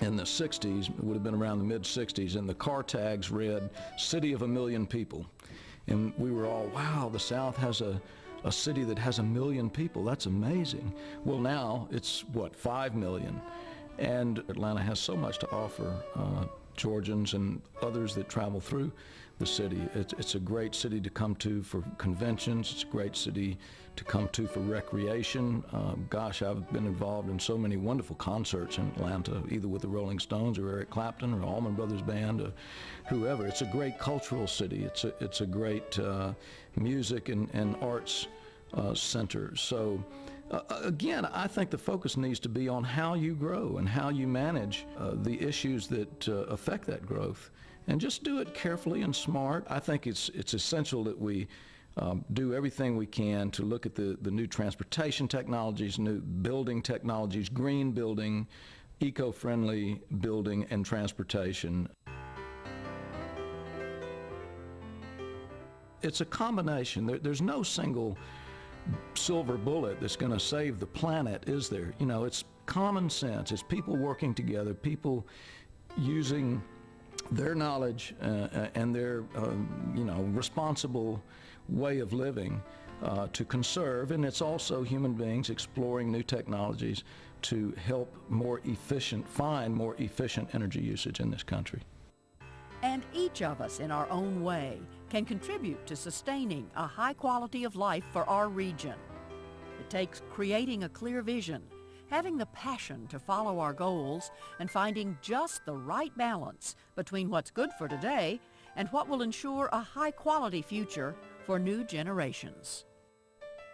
in the 60s, it would have been around the mid-60s, and the car tags read, "City of a Million People." And we were all, wow, the South has a city that has 1 million people. That's amazing. Well, now it's, 5 million? And Atlanta has so much to offer Georgians and others that travel through the city. It's a great city to come to for conventions. It's a great city to come to for recreation. Gosh, I've been involved in so many wonderful concerts in Atlanta, either with the Rolling Stones or Eric Clapton or Allman Brothers Band or whoever. It's a great cultural city. It's a great music and arts center. So again, I think the focus needs to be on how you grow and how you manage the issues that affect that growth, and just do it carefully and smart. I think it's essential that we do everything we can to look at the new transportation technologies, new building technologies, green building, eco-friendly building and transportation. It's a combination. There's no single silver bullet that's going to save the planet, is there? You know, it's common sense. It's people working together, people using their knowledge and their, responsible way of living to conserve, and it's also human beings exploring new technologies to help find more efficient energy usage in this country. And each of us in our own way can contribute to sustaining a high quality of life for our region. It takes creating a clear vision, having the passion to follow our goals, and finding just the right balance between what's good for today and what will ensure a high quality future for new generations.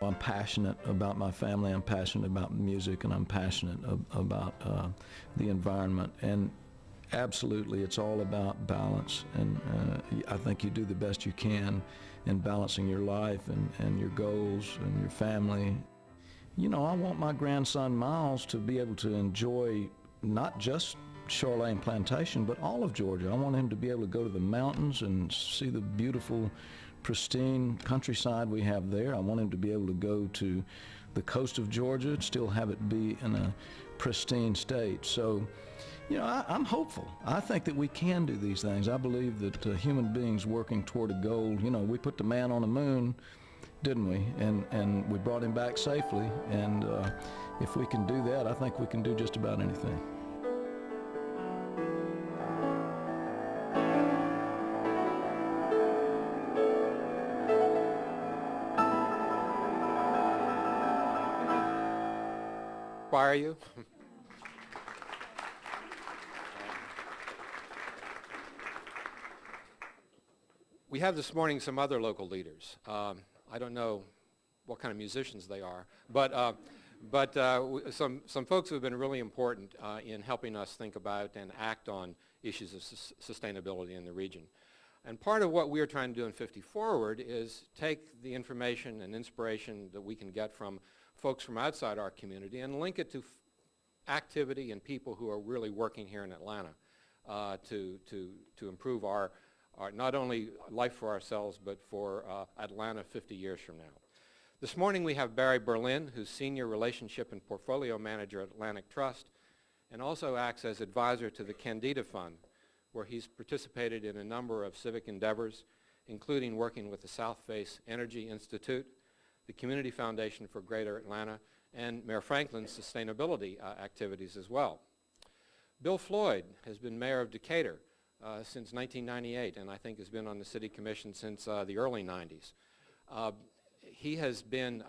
I'm passionate about my family, I'm passionate about music, and I'm passionate about the environment. And absolutely, it's all about balance, and I think you do the best you can in balancing your life and your goals and your family. You know, I want my grandson Miles to be able to enjoy not just Charlene Plantation, but all of Georgia. I want him to be able to go to the mountains and see the beautiful, pristine countryside we have there. I want him to be able to go to the coast of Georgia and still have it be in a pristine state. So, you know, I'm hopeful. I think that we can do these things. I believe that human beings working toward a goal, you know, we put the man on the moon, didn't we? And we brought him back safely. And if we can do that, I think we can do just about anything. Why are you? We have this morning some other local leaders. I don't know what kind of musicians they are, but some folks who have been really important in helping us think about and act on issues of sustainability in the region. And part of what we're trying to do in 50 Forward is take the information and inspiration that we can get from folks from outside our community and link it to activity and people who are really working here in Atlanta to improve our not only life for ourselves, but for Atlanta 50 years from now. This morning we have Barry Berlin, who's Senior Relationship and Portfolio Manager at Atlantic Trust, and also acts as advisor to the Candida Fund, where he's participated in a number of civic endeavors, including working with the South Face Energy Institute, the Community Foundation for Greater Atlanta, and Mayor Franklin's sustainability activities as well. Bill Floyd has been mayor of Decatur since 1998, and I think has been on the city commission since the early 90s. He has been,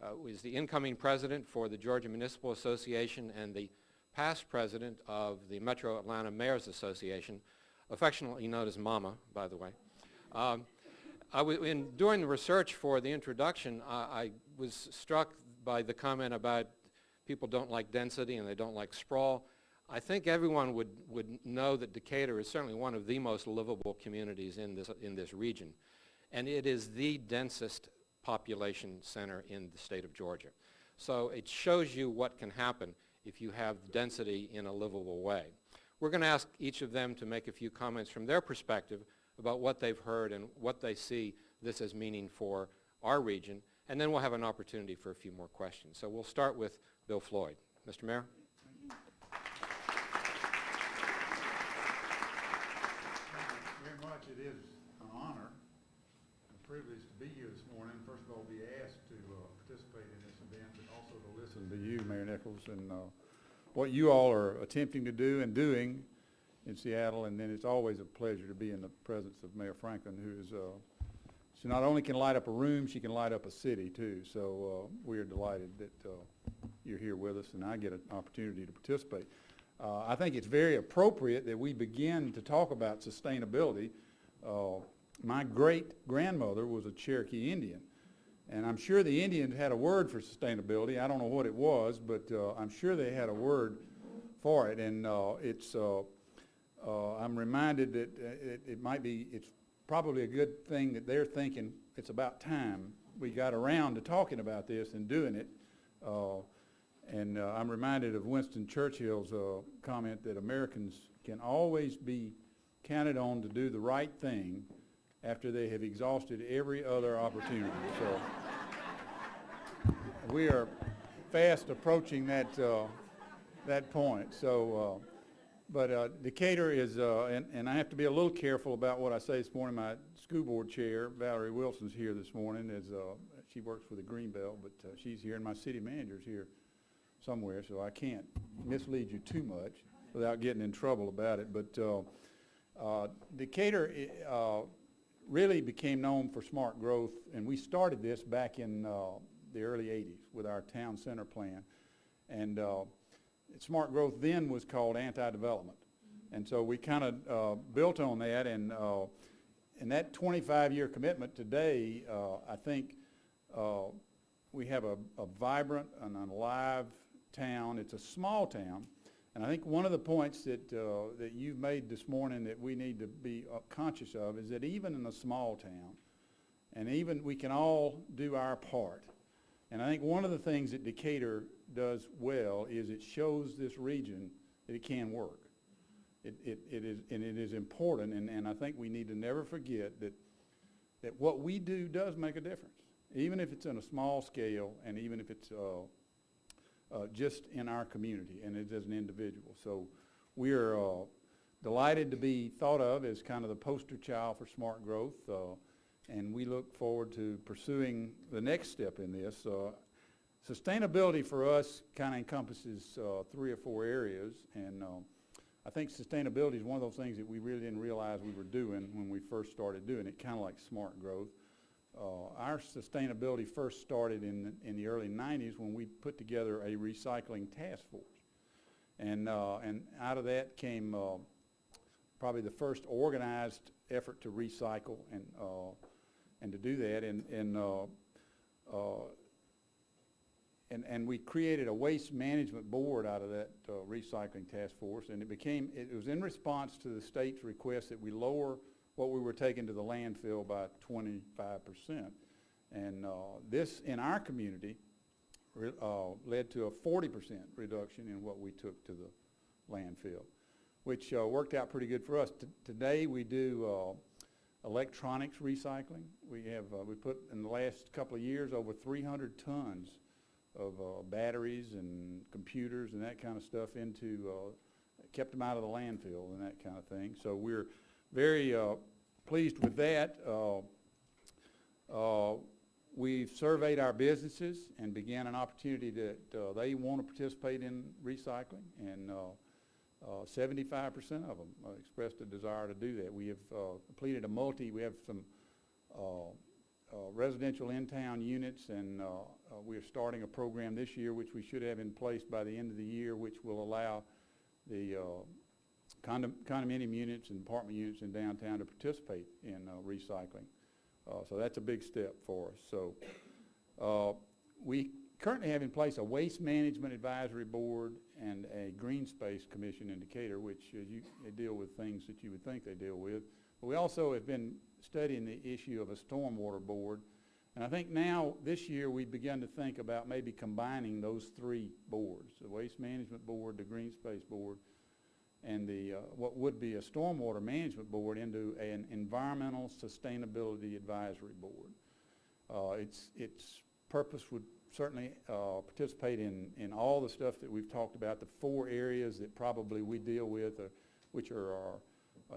was the incoming president for the Georgia Municipal Association and the past president of the Metro Atlanta Mayors Association, affectionately known as MAMA, by the way. During the research for the introduction, I was struck by the comment about people don't like density and they don't like sprawl. I think everyone would know that Decatur is certainly one of the most livable communities in this region, and it is the densest population center in the state of Georgia. So it shows you what can happen if you have density in a livable way. We're going to ask each of them to make a few comments from their perspective about what they've heard and what they see this as meaning for our region, and then we'll have an opportunity for a few more questions. So we'll start with Bill Floyd. Mr. Mayor? Very much. It is an honor and a privilege to be here this morning. First of all, be asked to participate in this event, but also to listen to you, Mayor Nichols, and what you all are attempting to do and doing in Seattle. And then it's always a pleasure to be in the presence of Mayor Franklin, who is, she not only can light up a room, she can light up a city too. So we are delighted that you're here with us and I get an opportunity to participate. I think it's very appropriate that we begin to talk about sustainability. My great-grandmother was a Cherokee Indian, and I'm sure the Indians had a word for sustainability. I don't know what it was, but I'm sure they had a word for it, and I'm reminded that it's probably a good thing that they're thinking it's about time we got around to talking about this and doing it. And I'm reminded of Winston Churchill's comment that Americans can always be counted on to do the right thing after they have exhausted every other opportunity. So we are fast approaching that point. So, but Decatur is, and I have to be a little careful about what I say this morning. My school board chair, Valerie Wilson's here this morning. She works for the Greenbelt, but she's here, and my city manager's here somewhere, so I can't mislead you too much without getting in trouble about it. But Decatur really became known for smart growth, and we started this back in the early 80s with our town center plan. And smart growth then was called anti-development. And so we kind of built on that, and that 25-year commitment today, I think we have a vibrant and alive town. It's a small town, and I think one of the points that you've made this morning that we need to be conscious of is that even in a small town, and even we can all do our part. And I think one of the things that Decatur does well is it shows this region that it can work. It is important, and I think we need to never forget that what we do does make a difference, even if it's on a small scale and even if it's just in our community and as an individual. So we are delighted to be thought of as kind of the poster child for smart growth, and we look forward to pursuing the next step in this. Sustainability for us kind of encompasses 3 or 4 areas, and I think sustainability is one of those things that we really didn't realize we were doing when we first started doing it, kind of like smart growth. Our sustainability first started in the early 90s when we put together a recycling task force. And out of that came probably the first organized effort to recycle and to do that. And we created a waste management board out of that recycling task force, and it was in response to the state's request that we lower what we were taking to the landfill by 25%. And this, in our community, led to a 40% reduction in what we took to the landfill, which worked out pretty good for us. Today we do electronics recycling. We put in the last couple of years over 300 tons of batteries and computers and that kind of stuff kept them out of the landfill and that kind of thing. So we're very pleased with that. We've surveyed our businesses and began an opportunity that they want to participate in recycling, and 75% of them expressed a desire to do that. We have completed we have some residential in-town units, and we are starting a program this year which we should have in place by the end of the year, which will allow the condominium units and apartment units in downtown to participate in recycling. So that's a big step for us. So we currently have in place a Waste Management Advisory Board and a Green Space Commission in Decatur, which they deal with things that you would think they deal with. But we also have been studying the issue of a stormwater board. And I think now, this year, we've begun to think about maybe combining those 3 boards, the Waste Management Board, the Green Space Board, and the, what would be a stormwater management board into an environmental sustainability advisory board. Its purpose would certainly participate in all the stuff that we've talked about, the 4 areas that probably we deal with, which are our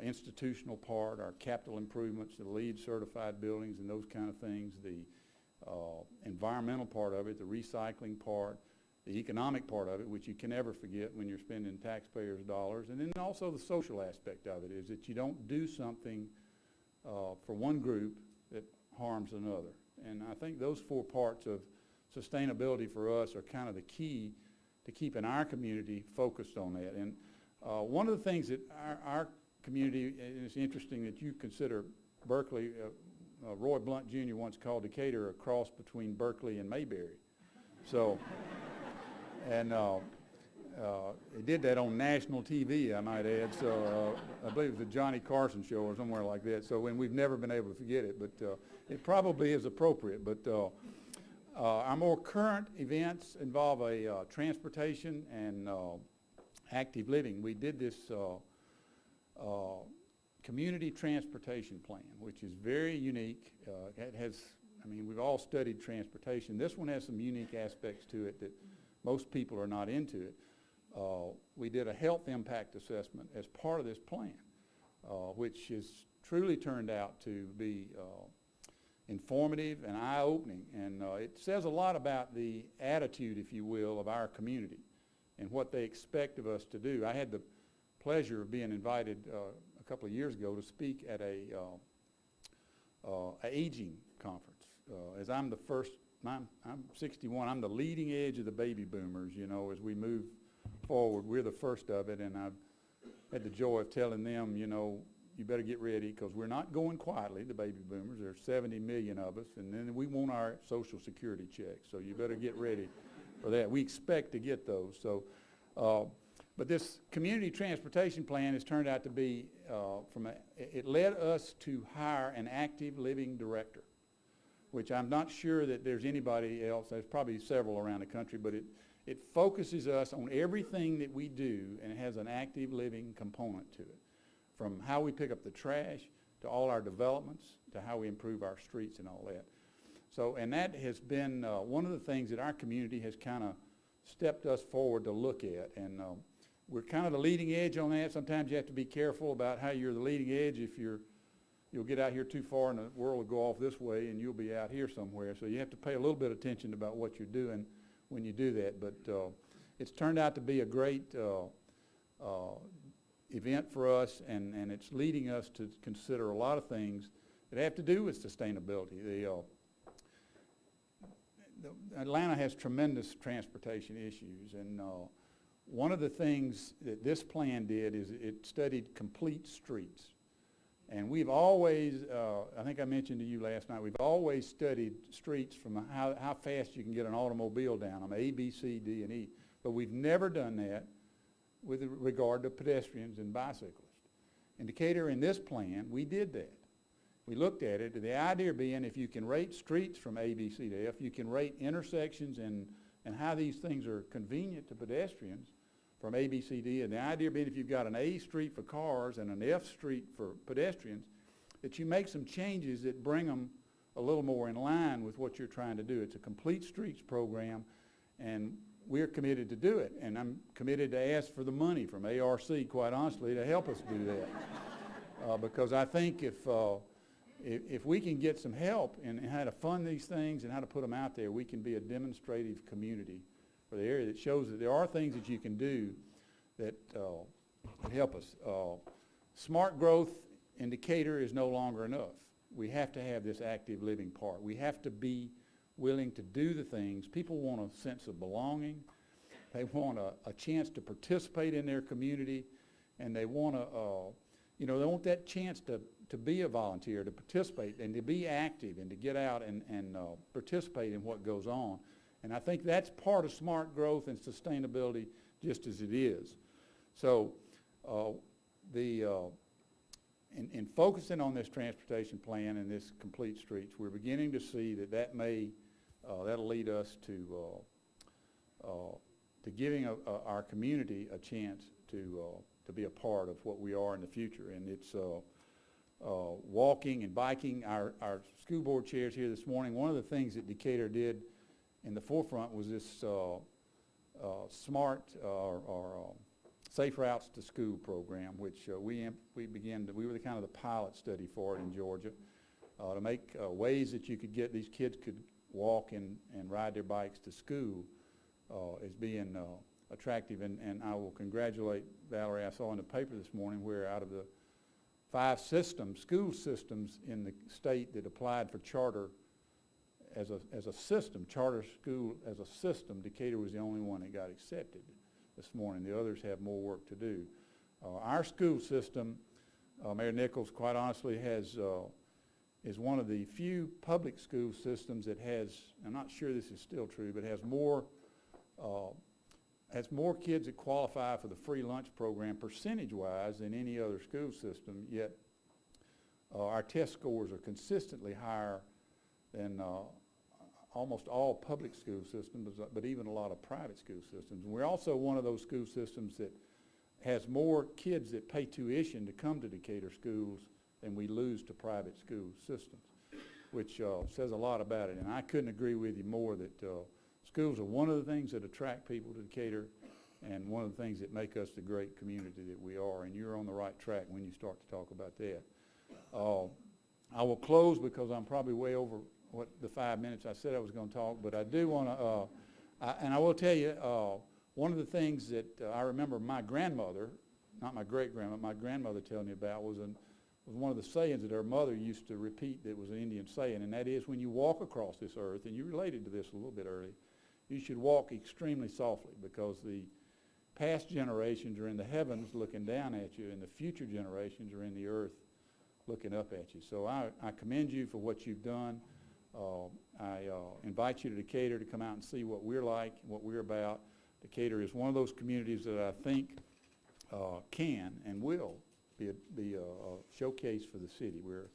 institutional part, our capital improvements, the LEED certified buildings and those kind of things, the environmental part of it, the recycling part, the economic part of it, which you can never forget when you're spending taxpayers' dollars, and then also the social aspect of it is that you don't do something for one group that harms another. And I think those 4 parts of sustainability for us are kind of the key to keeping our community focused on that. And one of the things that our community, and it's interesting that you consider Berkeley, Roy Blunt Jr. once called Decatur a cross between Berkeley and Mayberry. So, and he did that on national TV, I might add. So I believe it was the Johnny Carson show or somewhere like that. So when we've never been able to forget it, but it probably is appropriate. But our more current events involve a transportation and active living. We did this community transportation plan, which is very unique. It has, I mean, we've all studied transportation. This one has some unique aspects to it that most people are not into it. We did a health impact assessment as part of this plan, which has truly turned out to be informative and eye-opening. And it says a lot about the attitude, if you will, of our community and what they expect of us to do. I had the pleasure of being invited a couple of years ago to speak at a aging conference. As I'm the first, I'm 61, I'm the leading edge of the baby boomers, you know, as we move forward. We're the first of it, and I've had the joy of telling them, you know, you better get ready because we're not going quietly, the baby boomers. There's 70 million of us, and then we want our Social Security checks, so you better get ready for that. We expect to get those. So, but this community transportation plan has turned out to be, it led us to hire an active living director, which I'm not sure that there's anybody else. There's probably several around the country, but it focuses us on everything that we do, and it has an active living component to it, from how we pick up the trash to all our developments to how we improve our streets and all that. So, and that has been one of the things that our community has kind of stepped us forward to look at, and we're kind of the leading edge on that. Sometimes you have to be careful about how you're the leading edge. If you'll get out here too far and the world will go off this way and you'll be out here somewhere. So you have to pay a little bit of attention about what you're doing when you do that. But it's turned out to be a great event for us, and it's leading us to consider a lot of things that have to do with sustainability. Atlanta has tremendous transportation issues, and one of the things that this plan did is it studied complete streets. And we've always, I think I mentioned to you last night, we've always studied streets from how fast you can get an automobile down them, A, B, C, D, and E. But we've never done that with regard to pedestrians and bicyclists. In Decatur, in this plan, we did that. We looked at it, the idea being if you can rate streets from A, B, C to F, you can rate intersections and how these things are convenient to pedestrians from A, B, C, D, and the idea being if you've got an A street for cars and an F street for pedestrians, that you make some changes that bring them a little more in line with what you're trying to do. It's a complete streets program, and we're committed to do it, and I'm committed to ask for the money from ARC, quite honestly, to help us do that. Because I think if we can get some help in how to fund these things and how to put them out there, we can be a demonstrative community for the area that shows that there are things that you can do that help us. Smart growth in Decatur is no longer enough. We have to have this active living part. We have to be willing to do the things. People want a sense of belonging. They want a chance to participate in their community, and they want they want that chance to be a volunteer, to participate, and to be active, and to get out and participate in what goes on. And I think that's part of smart growth and sustainability just as it is. So in focusing on this transportation plan and this complete streets, we're beginning to see that'll lead us to giving our community a chance to to be a part of what we are in the future. And it's walking and biking. Our school board chairs here this morning, one of the things that Decatur did in the forefront was this smart or Safe Routes to School program, which we were the kind of the pilot study for it in Georgia, to make ways that you could get, these kids could walk and ride their bikes to school as being attractive. And I will congratulate Valerie. I saw in the paper this morning where out of the 5 school systems in the state that applied for charter as a system, charter school as a system, Decatur was the only one that got accepted this morning. The others have more work to do. Our school system, Mayor Nichols, quite honestly, is one of the few public school systems that has, I'm not sure this is still true, but has more kids that qualify for the free lunch program percentage-wise than any other school system, yet our test scores are consistently higher than almost all public school systems, but even a lot of private school systems. And we're also one of those school systems that has more kids that pay tuition to come to Decatur schools than we lose to private school systems, which says a lot about it. And I couldn't agree with you more that schools are one of the things that attract people to Decatur and one of the things that make us the great community that we are. And you're on the right track when you start to talk about that. I will close because I'm probably way over what the 5 minutes I said I was going to talk, but I do want to, and I will tell you, one of the things that I remember my grandmother, not my great-grandmother, my grandmother telling me about was one of the sayings that her mother used to repeat that was an Indian saying, and that is, when you walk across this earth, and you related to this a little bit early, you should walk extremely softly, because the past generations are in the heavens looking down at you, and the future generations are in the earth looking up at you. So I commend you for what you've done. I invite you to Decatur to come out and see what we're like, what we're about. Decatur is one of those communities that I think can and will be a showcase for the city. We're a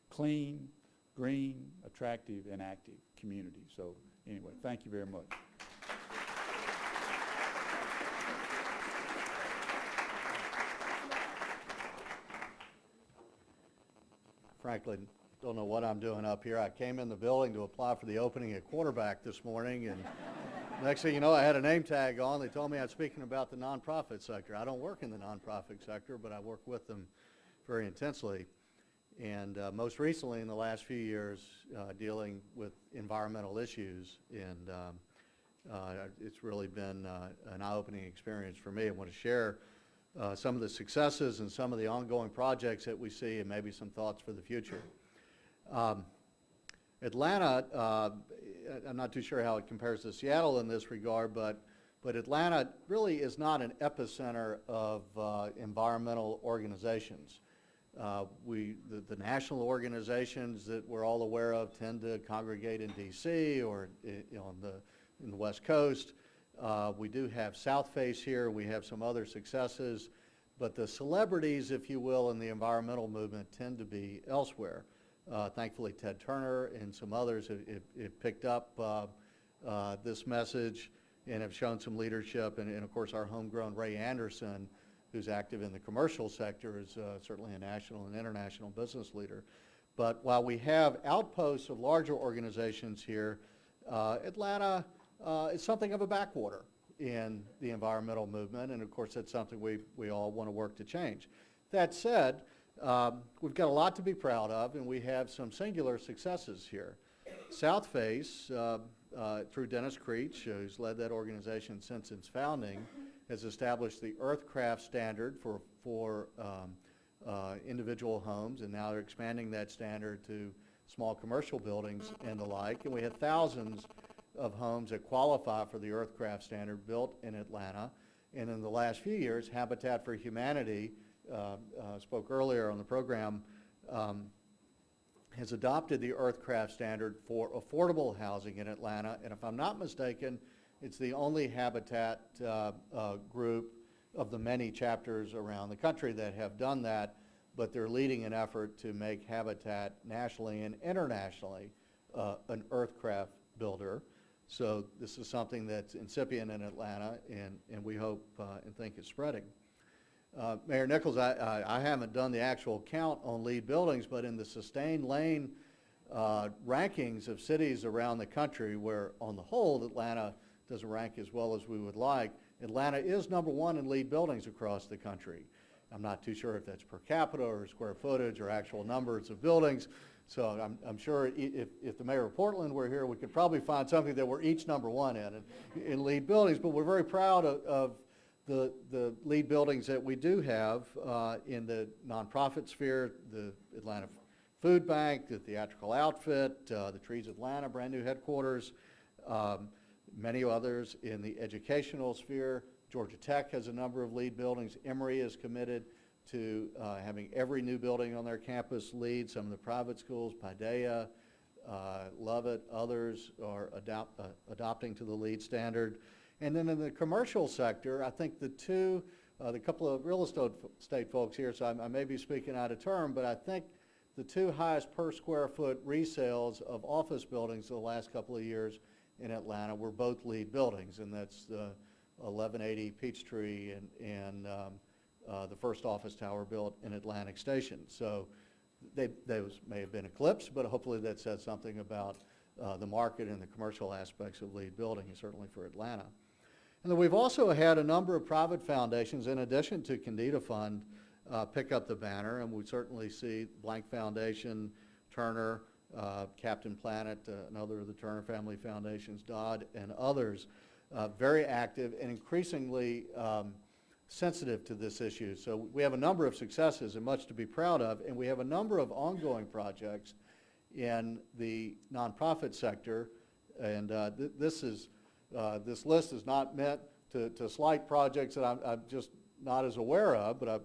clean, green, attractive, and active community. So anyway, thank you very much. Frankly, don't know what I'm doing up here. I came in the building to apply for the opening at quarterback this morning, and next thing you know, I had a name tag on. They told me I was speaking about the nonprofit sector. I don't work in the nonprofit sector, but I work with them very intensely. And most recently, in the last few years, dealing with environmental issues. And it's really been an eye-opening experience for me. I want to share some of the successes and some of the ongoing projects that we see, and maybe some thoughts for the future. Atlanta, I'm not too sure how it compares to Seattle in this regard, but Atlanta really is not an epicenter of environmental organizations. The national organizations that we're all aware of tend to congregate in D.C. or in the West Coast. We do have South Face here. We have some other successes. But the celebrities, if you will, in the environmental movement tend to be elsewhere. Thankfully, Ted Turner and some others have picked up this message and have shown some leadership. And of course, our homegrown Ray Anderson, who's active in the commercial sector, is certainly a national and international business leader. But while we have outposts of larger organizations here, Atlanta is something of a backwater in the environmental movement, and of course that's something we all want to work to change. That said, we've got a lot to be proud of, and we have some singular successes here. South Face, through Dennis Creech, who's led that organization since its founding, has established the Earthcraft standard for individual homes, and now they're expanding that standard to small commercial buildings and the like, and we have thousands of homes that qualify for the Earthcraft standard built in Atlanta. And in the last few years, Habitat for Humanity, spoke earlier on the program, has adopted the Earthcraft standard for affordable housing in Atlanta. And if I'm not mistaken, it's the only Habitat group of the many chapters around the country that have done that, but they're leading an effort to make Habitat nationally and internationally an Earthcraft builder. So this is something that's incipient in Atlanta, and we hope and think is spreading. Mayor Nichols, I haven't done the actual count on LEED buildings, but in the sustained lane rankings of cities around the country, where on the whole Atlanta doesn't rank as well as we would like, Atlanta is number one in LEED buildings across the country. I'm not too sure if that's per capita or square footage or actual numbers of buildings. So I'm sure if the mayor of Portland were here, we could probably find something that we're each number one in LEED buildings. But we're very proud of the LEED buildings that we do have in the nonprofit sphere, the Atlanta Food Bank, the Theatrical Outfit, the Trees Atlanta brand new headquarters, many others in the educational sphere. Georgia Tech has a number of LEED buildings. Emory is committed to having every new building on their campus LEED. Some of the private schools, Paideia, Lovett, others are adopting to the LEED standard. And then in the commercial sector, I think the couple of real estate folks here, so I may be speaking out of term, but I think the two highest per square foot resales of office buildings the last couple of years in Atlanta were both LEED buildings, and that's the 1180 Peachtree and the first office tower built in Atlantic Station. So those may have been eclipsed, but hopefully that says something about the market and the commercial aspects of LEED building, certainly for Atlanta. And then we've also had a number of private foundations, in addition to Condita Fund, pick up the banner, and we certainly see Blank Foundation, Turner, Captain Planet, another of the Turner family foundations, Dodd, and others, very active and increasingly sensitive to this issue. So we have a number of successes and much to be proud of, and we have a number of ongoing projects in the nonprofit sector, and this list is not meant to slight projects that I'm just not as aware of, but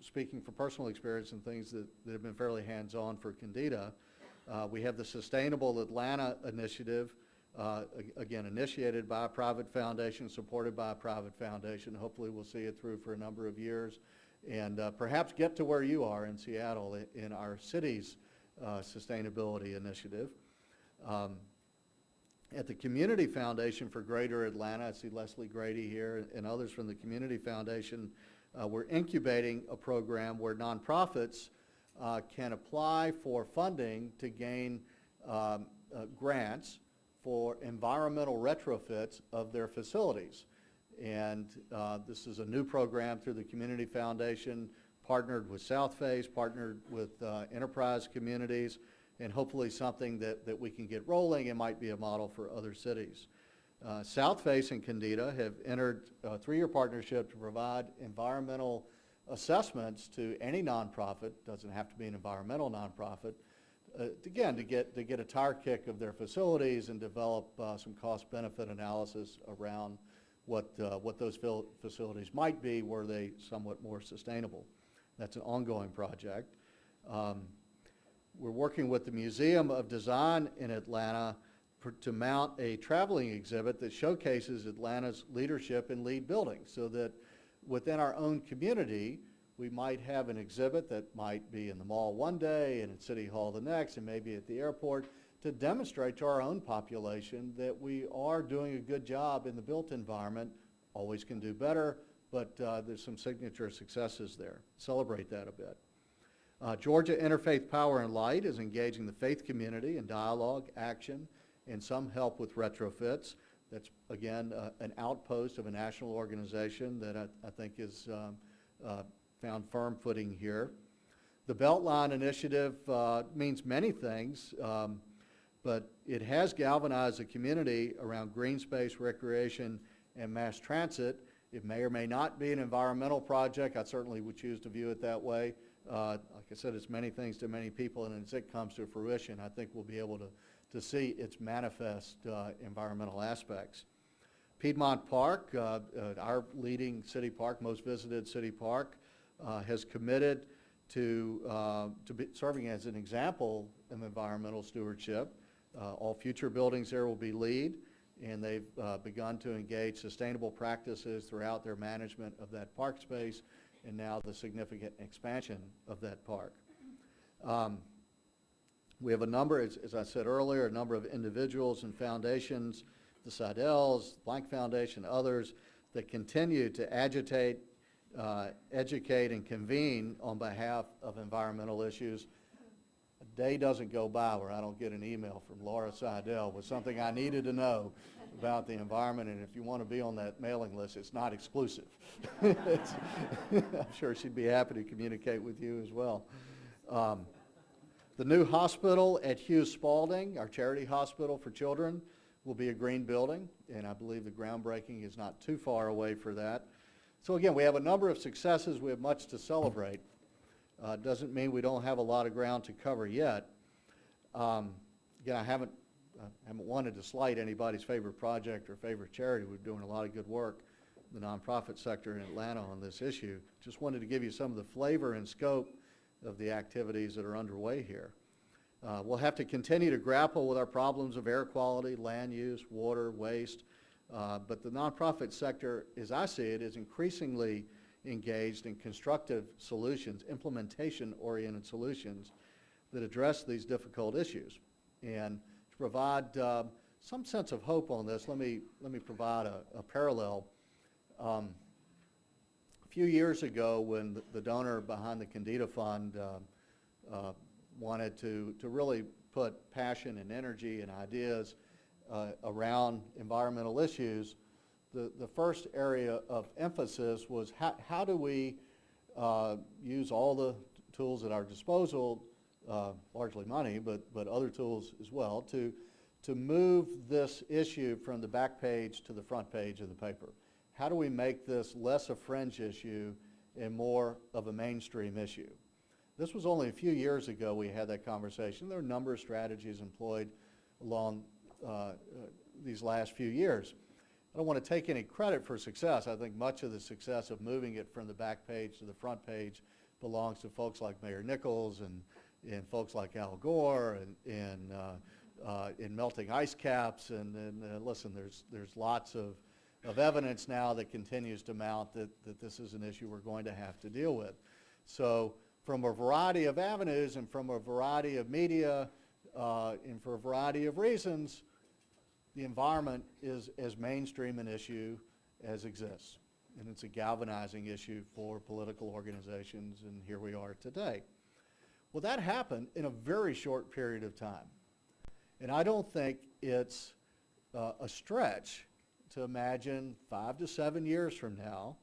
speaking from personal experience and things that have been fairly hands-on for Condita. We have the Sustainable Atlanta Initiative, again, initiated by a private foundation, supported by a private foundation. Hopefully we'll see it through for a number of years and perhaps get to where you are in Seattle in our city's sustainability initiative. At the Community Foundation for Greater Atlanta, I see Leslie Grady here and others from the Community Foundation, we're incubating a program where nonprofits can apply for funding to gain grants for environmental retrofits of their facilities. And this is a new program through the Community Foundation, partnered with Southface, partnered with Enterprise Communities, and hopefully something that we can get rolling and might be a model for other cities. Southface and Condita have entered a 3-year partnership to provide environmental assessments to any nonprofit, doesn't have to be an environmental nonprofit, again, to get a tire kick of their facilities and develop some cost-benefit analysis around what those facilities might be were they somewhat more sustainable. That's an ongoing project. We're working with the Museum of Design in Atlanta to mount a traveling exhibit that showcases Atlanta's leadership in LEED buildings, so that within our own community, we might have an exhibit that might be in the mall one day and at City Hall the next and maybe at the airport, to demonstrate to our own population that we are doing a good job in the built environment. Always can do better, but there's some signature successes there. Celebrate that a bit. Georgia Interfaith Power and Light is engaging the faith community in dialogue, action, and some help with retrofits. That's, again, an outpost of a national organization that I think is found firm footing here. The Beltline Initiative means many things, but it has galvanized the community around green space, recreation, and mass transit. It may or may not be an environmental project. I certainly would choose to view it that way. Like I said, it's many things to many people, and as it comes to fruition, I think we'll be able to see its manifest environmental aspects. Piedmont Park, our leading city park, most visited city park, has committed to be serving as an example of environmental stewardship. All future buildings there will be LEED, and they've begun to engage sustainable practices throughout their management of that park space, and now the significant expansion of that park. We have a number, as I said earlier, a number of individuals and foundations, the Seidel's, Blank Foundation, others, that continue to agitate educate and convene on behalf of environmental issues, a day doesn't go by where I don't get an email from Laura Seidel with something I needed to know about the environment, and if you want to be on that mailing list, it's not exclusive. I'm sure she'd be happy to communicate with you as well. The new hospital at Hughes Spalding, our charity hospital for children, will be a green building, and I believe the groundbreaking is not too far away for that. So again, we have a number of successes. We have much to celebrate. Doesn't mean we don't have a lot of ground to cover yet. Again, I haven't wanted to slight anybody's favorite project or favorite charity. We're doing a lot of good work in the nonprofit sector in Atlanta on this issue. Just wanted to give you some of the flavor and scope of the activities that are underway here. We'll have to continue to grapple with our problems of air quality, land use, water, waste, but the nonprofit sector, as I see it, is increasingly engaged in constructive solutions, implementation-oriented solutions that address these difficult issues. And to provide some sense of hope on this, let me provide a parallel. A few years ago, when the donor behind the Candida Fund wanted to really put passion and energy and ideas around environmental issues, the first area of emphasis was how do we use all the tools at our disposal, largely money, but other tools as well, to move this issue from the back page to the front page of the paper. How do we make this less a fringe issue and more of a mainstream issue? This was only a few years ago we had that conversation. There are a number of strategies employed along these last few years. I don't want to take any credit for success. I think much of the success of moving it from the back page to the front page belongs to folks like Mayor Nichols and folks like Al Gore and in melting ice caps. And listen, there's lots of evidence now that continues to mount that this is an issue we're going to have to deal with. So from a variety of avenues and from a variety of media and for a variety of reasons, the environment is as mainstream an issue as exists. And it's a galvanizing issue for political organizations, and here we are today. Well, that happened in a very short period of time. And I don't think it's a stretch to imagine 5 to 7 years from now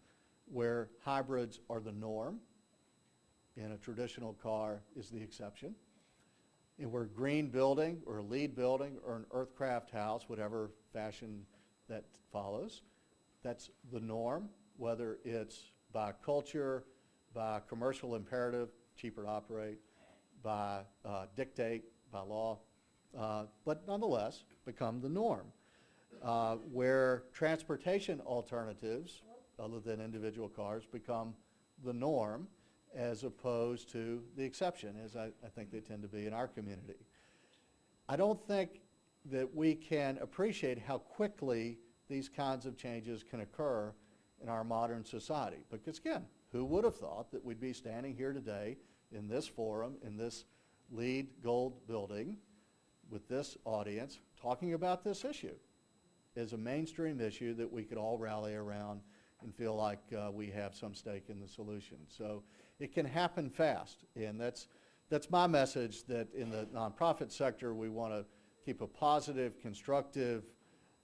where hybrids are the norm and a traditional car is the exception, and where green building or a LEED building or an Earthcraft house, whatever fashion that follows, that's the norm, whether it's by culture, by commercial imperative, cheaper to operate, by dictate, by law, but nonetheless become the norm. Where transportation alternatives, other than individual cars, become the norm as opposed to the exception, as I think they tend to be in our community. I don't think that we can appreciate how quickly these kinds of changes can occur in our modern society. Because again, who would have thought that we'd be standing here today in this forum, in this LEED Gold building, with this audience, talking about this issue as a mainstream issue that we could all rally around and feel like we have some stake in the solution. So it can happen fast, and that's my message, that in the nonprofit sector we want to keep a positive, constructive,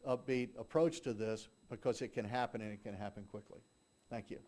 upbeat approach to this because it can happen and it can happen quickly. Thank you.